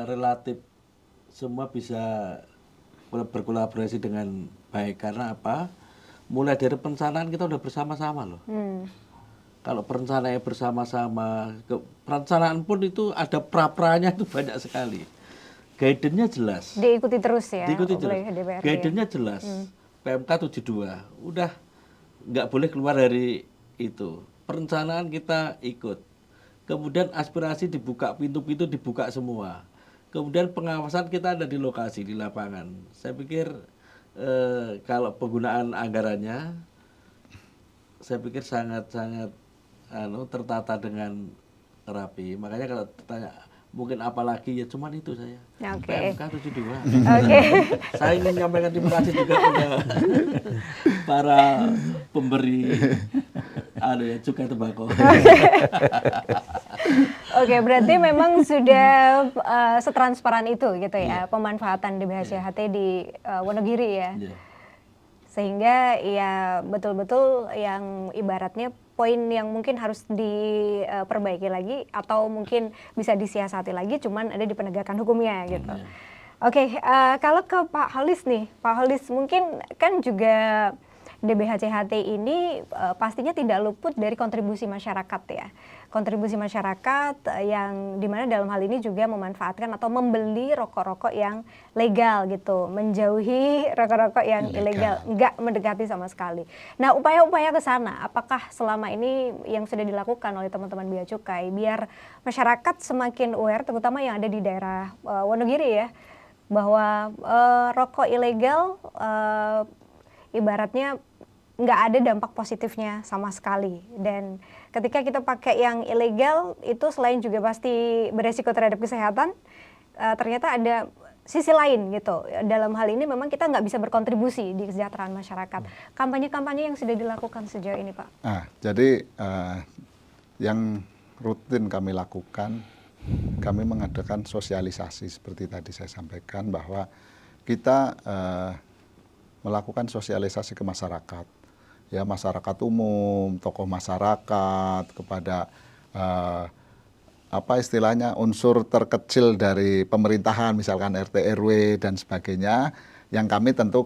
relatif semua bisa berkolaborasi dengan baik. Karena apa? Mulai dari perencanaan kita udah bersama-sama loh. Kalau perencanaan bersama-sama, perencanaan pun itu ada pra-pranya itu banyak sekali. Guidance-nya jelas. Diikuti terus ya. Diikuti terus. DPRD. Guidance-nya jelas. PMK 72. Udah nggak boleh keluar dari itu. Perencanaan kita ikut. Kemudian aspirasi dibuka, pintu-pintu dibuka semua. Kemudian pengawasan kita ada di lokasi, di lapangan. Saya pikir kalau penggunaan anggarannya, saya pikir sangat-sangat tertata dengan rapi. Makanya kalau tanya mungkin apalagi ya cuman itu saya. PMK 72. Saya ingin menyampaikan terima kasih juga kepada para pemberi cukai tembakau. Oke, berarti memang sudah setransparan itu gitu ya, pemanfaatan DBHJHT di Wonogiri ya. Sehingga ya betul-betul yang ibaratnya poin yang mungkin harus diperbaiki lagi atau mungkin bisa disiasati lagi cuman ada di penegakan hukumnya gitu. Oke, kalau ke Pak Holis nih, Pak Holis mungkin kan juga DBHJHT ini pastinya tidak luput dari kontribusi masyarakat ya. Kontribusi masyarakat yang dimana dalam hal ini juga memanfaatkan atau membeli rokok-rokok yang legal gitu, menjauhi rokok-rokok yang ilegal, nggak mendekati sama sekali. Nah, upaya-upaya ke sana, apakah selama ini yang sudah dilakukan oleh teman-teman Bea Cukai biar masyarakat semakin aware, terutama yang ada di daerah Wonogiri ya, bahwa rokok ilegal ibaratnya nggak ada dampak positifnya sama sekali, dan ketika kita pakai yang ilegal itu selain juga pasti beresiko terhadap kesehatan, ternyata ada sisi lain gitu. Dalam hal ini memang kita nggak bisa berkontribusi di kesejahteraan masyarakat. Kampanye-kampanye yang sudah dilakukan sejauh ini, Pak? Nah, jadi yang rutin kami lakukan, kami mengadakan sosialisasi seperti tadi saya sampaikan bahwa kita melakukan sosialisasi ke masyarakat, ya masyarakat umum, tokoh masyarakat, kepada apa istilahnya unsur terkecil dari pemerintahan, misalkan RT RW dan sebagainya, yang kami tentu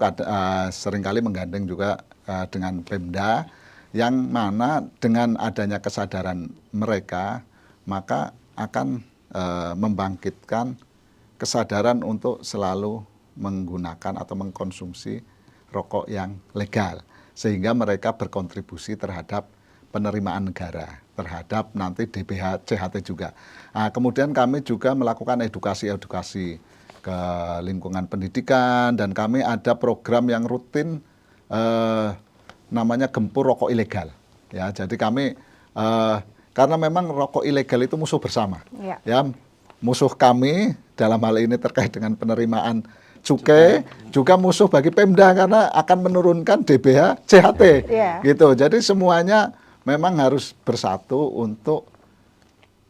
seringkali menggandeng juga dengan Pemda, yang mana dengan adanya kesadaran mereka maka akan membangkitkan kesadaran untuk selalu menggunakan atau mengkonsumsi rokok yang legal, sehingga mereka berkontribusi terhadap penerimaan negara, terhadap nanti DBH CHT juga. Nah, kemudian kami juga melakukan edukasi-edukasi ke lingkungan pendidikan, dan kami ada program yang rutin namanya Gempur Rokok Ilegal. Ya, jadi kami karena memang rokok ilegal itu musuh bersama. Ya, musuh kami dalam hal ini terkait dengan penerimaan cukai, juga musuh bagi Pemda karena akan menurunkan DBH CHT. Gitu. Jadi semuanya memang harus bersatu untuk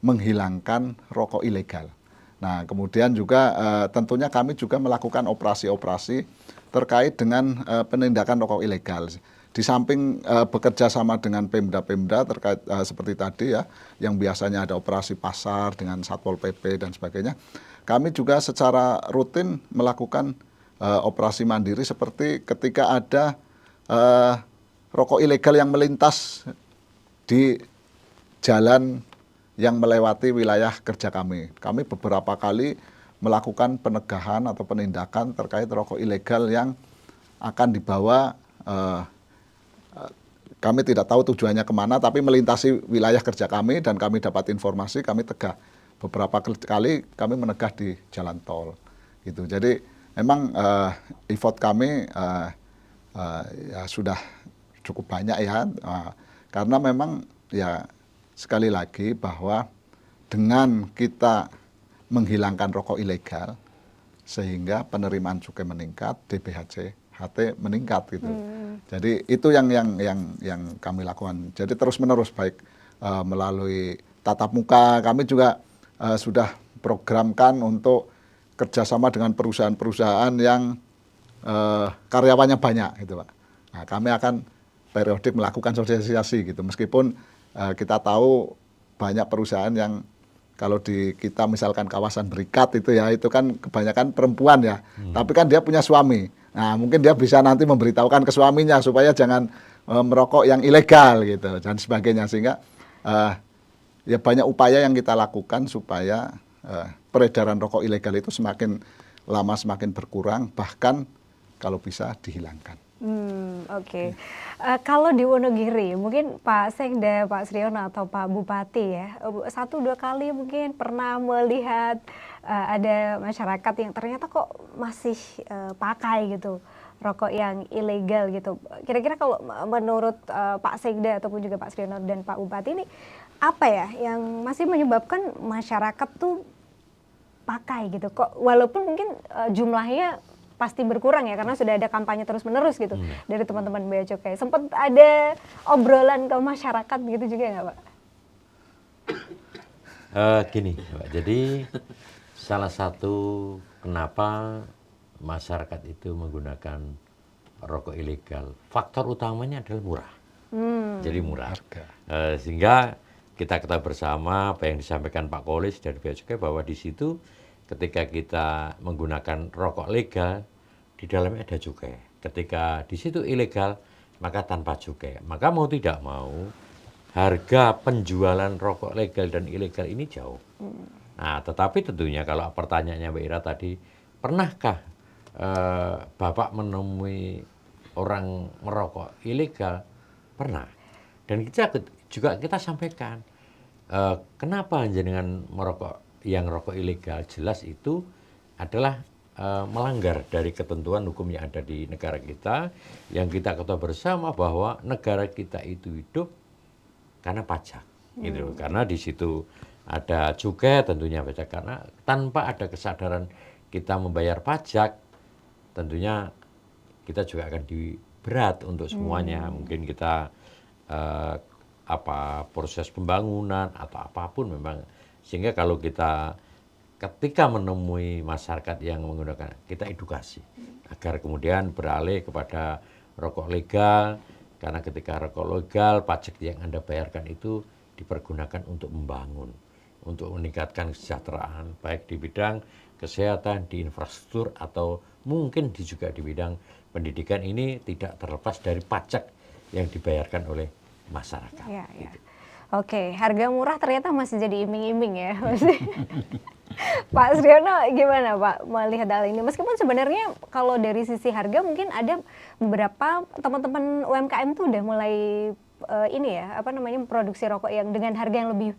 menghilangkan rokok ilegal. Nah, kemudian juga tentunya kami juga melakukan operasi-operasi terkait dengan penindakan rokok ilegal. Di samping bekerja sama dengan Pemda-Pemda terkait seperti tadi ya, yang biasanya ada operasi pasar dengan Satpol PP dan sebagainya, kami juga secara rutin melakukan operasi mandiri seperti ketika ada rokok ilegal yang melintas di jalan yang melewati wilayah kerja kami. Kami beberapa kali melakukan penegahan atau penindakan terkait rokok ilegal yang akan dibawa, kami tidak tahu tujuannya kemana, tapi melintasi wilayah kerja kami dan kami dapat informasi, kami tegah. Beberapa kali kami menegah di jalan tol. Gitu. Jadi memang effort kami ya sudah cukup banyak ya, karena memang ya sekali lagi bahwa dengan kita menghilangkan rokok ilegal sehingga penerimaan cukai meningkat, DBHC HT meningkat gitu. Jadi itu yang kami lakukan. Jadi terus-menerus baik melalui tatap muka, kami juga sudah programkan untuk kerjasama dengan perusahaan-perusahaan yang karyawannya banyak gitu, Pak. Nah, kami akan periodik melakukan sosialisasi gitu. Meskipun kita tahu banyak perusahaan yang kalau di kita misalkan kawasan berikat itu ya, itu kan kebanyakan perempuan ya. Tapi kan dia punya suami. Nah, mungkin dia bisa nanti memberitahukan ke suaminya supaya jangan merokok yang ilegal gitu dan sebagainya, sehingga ya banyak upaya yang kita lakukan supaya peredaran rokok ilegal itu semakin lama semakin berkurang, bahkan kalau bisa dihilangkan. Oke. Kalau di Wonogiri, mungkin Pak Sekda, Pak Sriono atau Pak Bupati ya, 1-2 kali mungkin pernah melihat ada masyarakat yang ternyata kok masih pakai gitu rokok yang ilegal gitu. Kira-kira kalau menurut Pak Sekda ataupun juga Pak Sriono dan Pak Bupati ini apa ya yang masih menyebabkan masyarakat tuh pakai gitu? Kok walaupun mungkin jumlahnya pasti berkurang ya karena sudah ada kampanye terus-menerus gitu dari teman-teman Bea Cukai. Sempat ada obrolan ke masyarakat gitu juga nggak, Pak? Gini, Pak. Jadi salah satu kenapa masyarakat itu menggunakan rokok ilegal, faktor utamanya adalah murah. Jadi murah. Sehingga kita ketahui bersama apa yang disampaikan Pak Kolis dari Bea Cukai bahwa di situ ketika kita menggunakan rokok legal, di dalamnya ada cukai. Ketika di situ ilegal, maka tanpa cukai. Maka mau tidak mau, harga penjualan rokok legal dan ilegal ini jauh. Nah, tetapi tentunya kalau pertanyaannya Mbak Ira tadi, pernahkah Bapak menemui orang merokok ilegal? Pernah. Dan kita sampaikan, kenapa jenengan merokok yang rokok ilegal? Jelas itu adalah melanggar dari ketentuan hukum yang ada di negara kita, yang kita ketahui bersama bahwa negara kita itu hidup karena pajak, gitu. Karena di situ ada cukai, tentunya pajak. Karena tanpa ada kesadaran kita membayar pajak, tentunya kita juga akan berat untuk semuanya. Mungkin kita proses pembangunan atau apapun memang, sehingga kalau kita ketika menemui masyarakat yang menggunakan, kita edukasi agar kemudian beralih kepada rokok legal, karena ketika rokok legal pajak yang Anda bayarkan itu dipergunakan untuk membangun, untuk meningkatkan kesejahteraan baik di bidang kesehatan, di infrastruktur, atau mungkin juga di bidang pendidikan. Ini tidak terlepas dari pajak yang dibayarkan oleh masyarakat. Ya, ya. Gitu. Oke, harga murah ternyata masih jadi iming-iming ya. Pak Sriono gimana Pak melihat hal ini? Meskipun sebenarnya kalau dari sisi harga mungkin ada beberapa teman-teman UMKM tuh udah mulai memproduksi rokok yang dengan harga yang lebih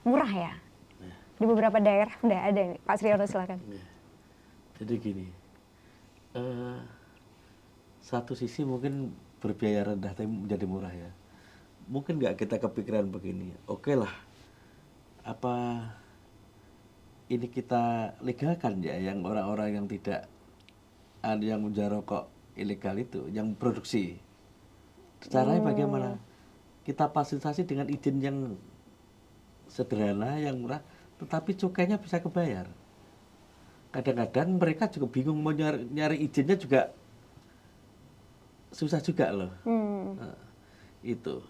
murah ya. Di beberapa daerah udah ada nih. Pak Sriono silakan. Jadi gini, satu sisi mungkin berbiaya rendah tapi menjadi murah ya. Mungkin nggak kita kepikiran begini, oke lah, apa ini kita legalkan ya yang orang-orang yang tidak, yang menjual rokok ilegal itu, yang produksi. Caranya bagaimana? Kita fasilitasi dengan izin yang sederhana, yang murah, tetapi cukainya bisa kebayar. Kadang-kadang mereka juga bingung mau nyari izinnya juga susah juga loh. Nah, itu.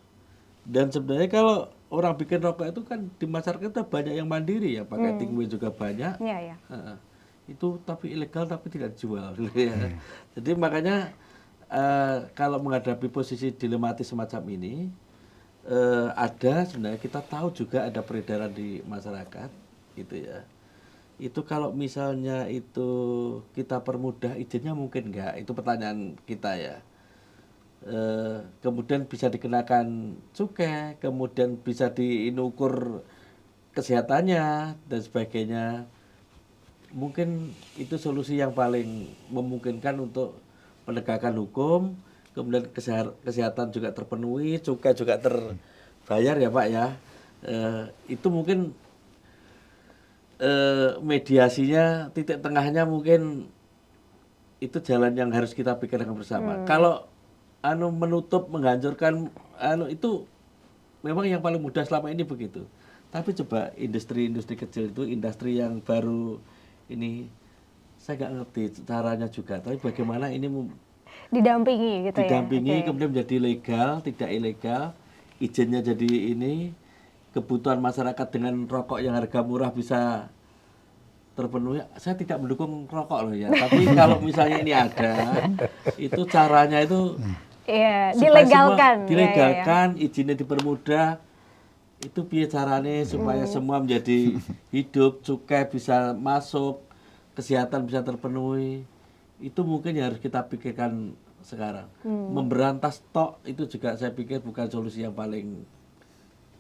Dan sebenarnya kalau orang bikin rokok itu kan di masyarakat kita banyak yang mandiri ya, pakai tinggi juga banyak. Iya, ya. Itu tapi ilegal tapi tidak dijual. Ya. Jadi makanya kalau menghadapi posisi dilematis semacam ini, ada sebenarnya kita tahu juga ada peredaran di masyarakat, gitu ya. Itu kalau misalnya itu kita permudah izinnya mungkin enggak, itu pertanyaan kita ya. Kemudian bisa dikenakan cukai, kemudian bisa diukur kesehatannya dan sebagainya. Mungkin itu solusi yang paling memungkinkan untuk penegakan hukum, kemudian kesehatan juga terpenuhi, cukai juga terbayar ya Pak ya. Itu mungkin mediasinya, titik tengahnya mungkin itu jalan yang harus kita pikirkan bersama. Kalau menutup, menghancurkan, itu memang yang paling mudah selama ini begitu. Tapi coba industri-industri kecil itu, industri yang baru ini, saya nggak ngerti caranya juga. Tapi bagaimana ini didampingi gitu didampingi, ya. kemudian menjadi legal, tidak ilegal, izinnya jadi ini, kebutuhan masyarakat dengan rokok yang harga murah bisa terpenuhi. Saya tidak mendukung rokok loh ya, tapi kalau misalnya ini ada, itu caranya itu dilegalkan, izinnya dipermudah. Itu biar caranya supaya semua menjadi hidup, cukai bisa masuk, kesehatan bisa terpenuhi. Itu mungkin yang harus kita pikirkan sekarang. Memberantas stok itu juga saya pikir bukan solusi yang paling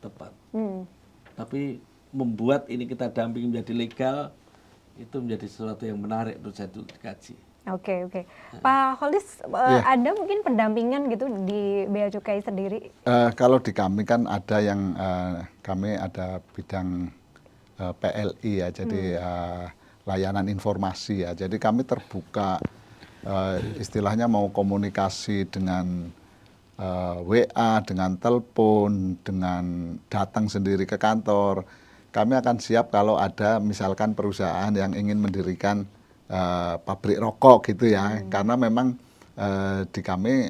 tepat. Tapi membuat ini kita dampingi menjadi legal, itu menjadi sesuatu yang menarik menurut saya itu dikaji. Oke. Pak Holis, ada mungkin pendampingan gitu di Bea Cukai sendiri? Kalau di kami kan ada yang kami ada bidang PLI ya, jadi layanan informasi ya. Jadi kami terbuka, istilahnya mau komunikasi dengan WA, dengan telepon, dengan datang sendiri ke kantor. Kami akan siap kalau ada misalkan perusahaan yang ingin mendirikan pabrik rokok gitu ya, karena memang di kami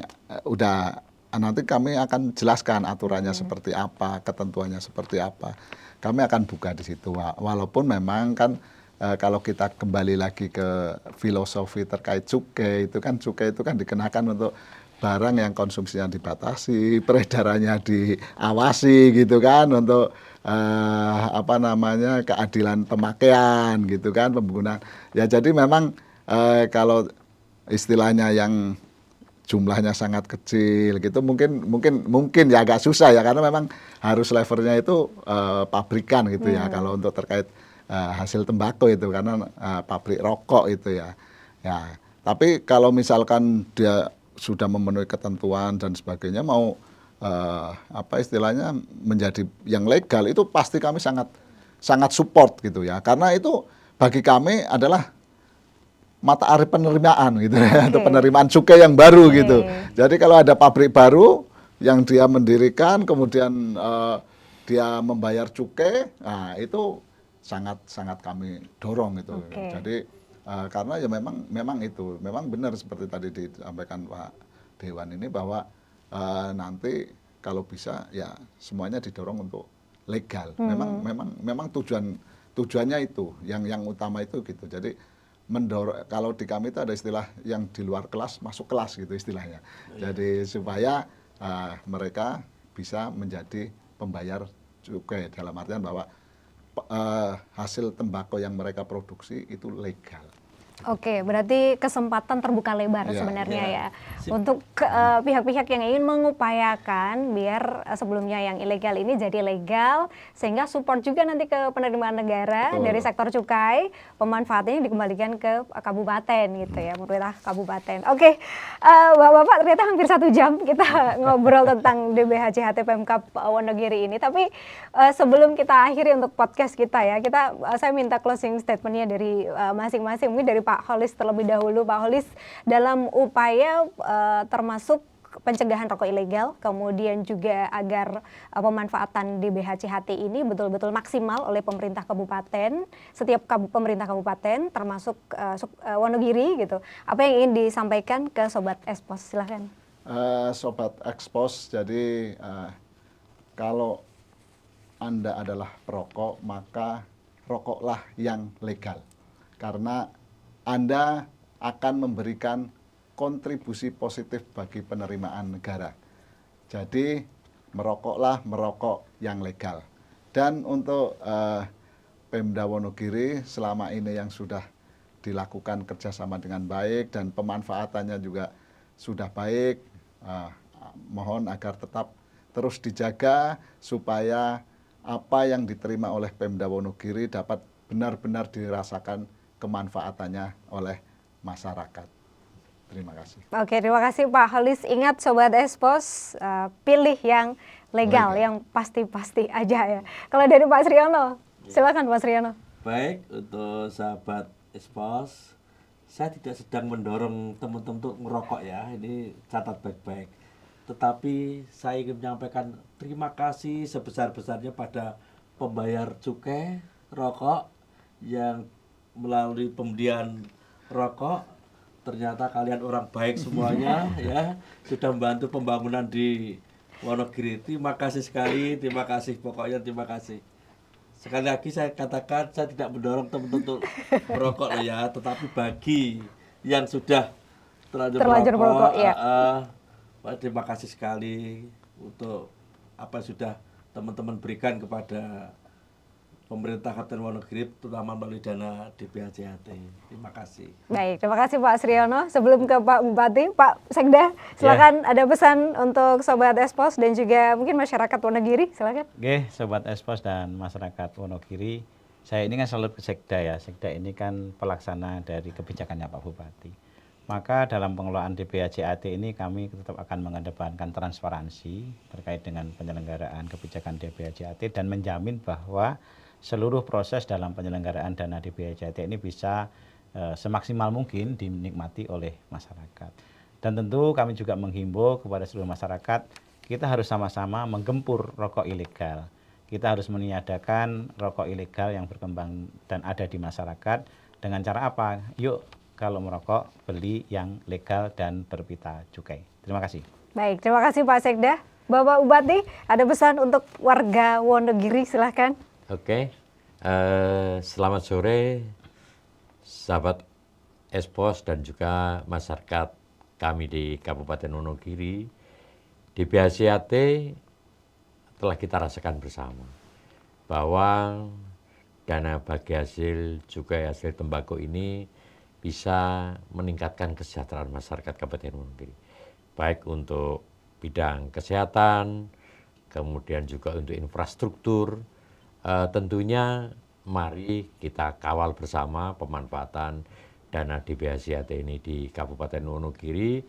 nanti kami akan jelaskan aturannya seperti apa, ketentuannya seperti apa. Kami akan buka di situ, walaupun memang kan kalau kita kembali lagi ke filosofi terkait cukai itu kan dikenakan untuk barang yang konsumsinya dibatasi, peredarannya diawasi gitu kan, untuk keadilan pemakaian gitu kan, penggunaan. Ya jadi memang kalau istilahnya yang jumlahnya sangat kecil gitu mungkin ya agak susah ya, karena memang harus levelnya itu pabrikan gitu ya, kalau untuk terkait hasil tembakau itu, karena pabrik rokok itu ya. Ya, tapi kalau misalkan dia sudah memenuhi ketentuan dan sebagainya, mau istilahnya menjadi yang legal, itu pasti kami sangat support gitu ya, karena itu bagi kami adalah mata air penerimaan gitu ya, atau penerimaan cukai yang baru gitu. Jadi kalau ada pabrik baru yang dia mendirikan, kemudian dia membayar cukai, nah itu sangat kami dorong itu. Jadi karena ya memang itu, memang benar seperti tadi disampaikan Pak Dewan ini bahwa nanti kalau bisa ya semuanya didorong untuk legal. Memang tujuannya itu, yang utama itu gitu. Jadi mendorong, kalau di kami itu ada istilah yang di luar kelas masuk kelas gitu istilahnya. Jadi supaya mereka bisa menjadi pembayar cukai, dalam artian bahwa hasil tembakau yang mereka produksi itu legal. Oke, berarti kesempatan terbuka lebar sebenarnya ya untuk pihak-pihak yang ingin mengupayakan biar sebelumnya yang ilegal ini jadi legal, sehingga support juga nanti ke penerimaan negara dari sektor cukai, pemanfaatannya dikembalikan ke kabupaten gitu ya, pemerintah kabupaten. Oke, Bapak-bapak ternyata hampir 1 jam kita ngobrol tentang DBH-CHT Pemkab Wonogiri ini, tapi sebelum kita akhiri untuk podcast kita ya, saya minta closing statementnya dari masing-masing, mungkin dari Pak Holis terlebih dahulu. Pak Holis, dalam upaya termasuk pencegahan rokok ilegal, kemudian juga agar pemanfaatan DBH-CHT ini betul-betul maksimal oleh pemerintah kabupaten, setiap pemerintah kabupaten, termasuk Wonogiri gitu. Apa yang ingin disampaikan ke Sobat Expos? Silahkan. Sobat Expos, jadi kalau Anda adalah perokok, maka rokoklah yang legal. Karena Anda akan memberikan kontribusi positif bagi penerimaan negara. Jadi merokok yang legal. Dan untuk Pemda Wonogiri selama ini yang sudah dilakukan kerjasama dengan baik dan pemanfaatannya juga sudah baik, mohon agar tetap terus dijaga supaya apa yang diterima oleh Pemda Wonogiri dapat benar-benar dirasakan kemanfaatannya oleh masyarakat. Terima kasih. Oke, terima kasih Pak Holis. Ingat Sobat Expos, pilih yang legal, yang pasti-pasti aja ya. Kalau dari Pak Sriono, silakan Pak Sriono. Baik, untuk sahabat Expos, saya tidak sedang mendorong teman-teman untuk merokok ya, ini catat baik-baik. Tetapi saya ingin menyampaikan terima kasih sebesar-besarnya pada pembayar cukai rokok yang melalui pembelian rokok, ternyata kalian orang baik semuanya ya, sudah membantu pembangunan di Wonogiri. Terima kasih sekali, terima kasih, pokoknya terima kasih. Sekali lagi saya katakan, saya tidak mendorong teman-teman untuk merokok loh ya, tetapi bagi yang sudah terlanjur merokok ya. Terima kasih sekali untuk apa yang sudah teman-teman berikan kepada pemerintah Kabupaten Wonogiri, terutama melalui dana DBH-CHT. Terima kasih. Baik, terima kasih Pak Sriono. Sebelum ke Pak Bupati, Pak Sekda, silakan ada pesan untuk Sobat Expos dan juga mungkin masyarakat Wonogiri, silakan. Oke, Sobat Expos dan masyarakat Wonogiri, saya ini kan selalu Sekda ya. Sekda ini kan pelaksana dari kebijakannya Pak Bupati. Maka dalam pengelolaan DBH-CHT ini kami tetap akan mengedepankan transparansi terkait dengan penyelenggaraan kebijakan DBH-CHT dan menjamin bahwa seluruh proses dalam penyelenggaraan dana DBH-CHT ini bisa semaksimal mungkin dinikmati oleh masyarakat. Dan tentu kami juga menghimbau kepada seluruh masyarakat, kita harus sama-sama menggempur rokok ilegal. Kita harus meniadakan rokok ilegal yang berkembang dan ada di masyarakat. Dengan cara apa? Yuk, kalau merokok, beli yang legal dan berpita cukai. Terima kasih. Baik, terima kasih Pak Sekda. Bapak Bupati, ada pesan untuk warga Wonogiri, silahkan. Oke, selamat sore sahabat Expos dan juga masyarakat kami di Kabupaten Wonogiri. DBH-CHT telah kita rasakan bersama bahwa dana bagi hasil cukai hasil tembakau ini bisa meningkatkan kesejahteraan masyarakat Kabupaten Wonogiri, baik untuk bidang kesehatan, kemudian juga untuk infrastruktur. Tentunya mari kita kawal bersama pemanfaatan dana DBH-CHT ini di Kabupaten Wonogiri,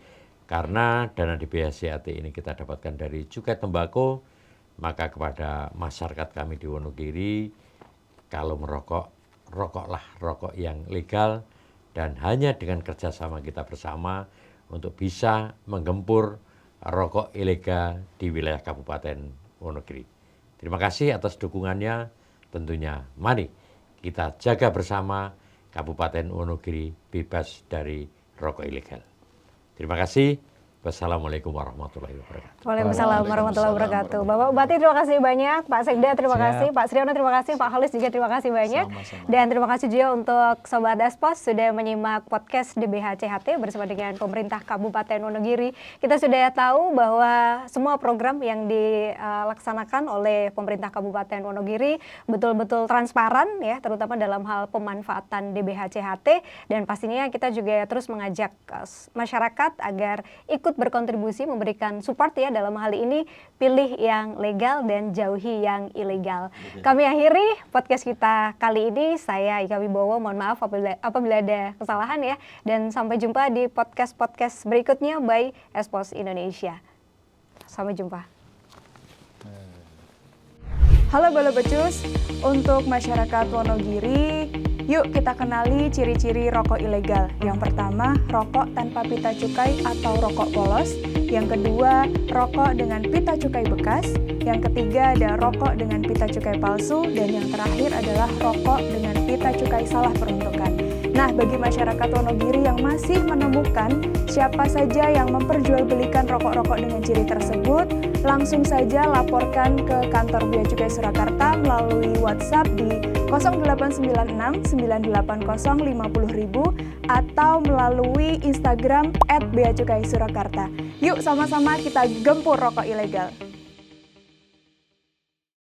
karena dana DBH-CHT ini kita dapatkan dari cukai tembakau. Maka kepada masyarakat kami di Wonogiri, kalau merokok, rokoklah rokok yang legal dan hanya dengan kerjasama kita bersama untuk bisa menggempur rokok ilegal di wilayah Kabupaten Wonogiri. Terima kasih atas dukungannya. Tentunya mari kita jaga bersama Kabupaten Wonogiri bebas dari rokok ilegal. Terima kasih. Wassalamualaikum warahmatullahi wabarakatuh. Waalaikumsalam warahmatullahi wabarakatuh. Bapak Bupati terima kasih banyak, Pak Sekda terima Siap. kasih, Pak Sriono terima kasih, Pak Halis juga terima kasih banyak. Sama-sama. Dan terima kasih juga untuk Sobat Espos sudah menyimak podcast DBH CHT bersama dengan pemerintah Kabupaten Wonogiri. Kita sudah tahu bahwa semua program yang dilaksanakan oleh pemerintah Kabupaten Wonogiri betul-betul transparan ya, terutama dalam hal pemanfaatan DBH CHT, dan pastinya kita juga terus mengajak masyarakat agar ikut berkontribusi memberikan support ya dalam hal ini, pilih yang legal dan jauhi yang ilegal. Kami akhiri podcast kita kali ini. Saya Ika Wibowo, mohon maaf apabila ada kesalahan ya, dan sampai jumpa di podcast-podcast berikutnya by Espos Indonesia. Sampai jumpa. Halo Balo Becus, untuk masyarakat Wonogiri, yuk kita kenali ciri-ciri rokok ilegal. Yang pertama, rokok tanpa pita cukai atau rokok polos. Yang kedua, rokok dengan pita cukai bekas. Yang ketiga, ada rokok dengan pita cukai palsu. Dan yang terakhir adalah rokok dengan pita cukai salah peruntukan. Nah, bagi masyarakat Wonogiri yang masih menemukan siapa saja yang memperjualbelikan rokok-rokok dengan ciri tersebut, langsung saja laporkan ke kantor Bea Cukai Surakarta melalui WhatsApp di 0896 980 50.000 atau melalui Instagram @beacukai Surakarta. Yuk sama-sama kita gempur rokok ilegal.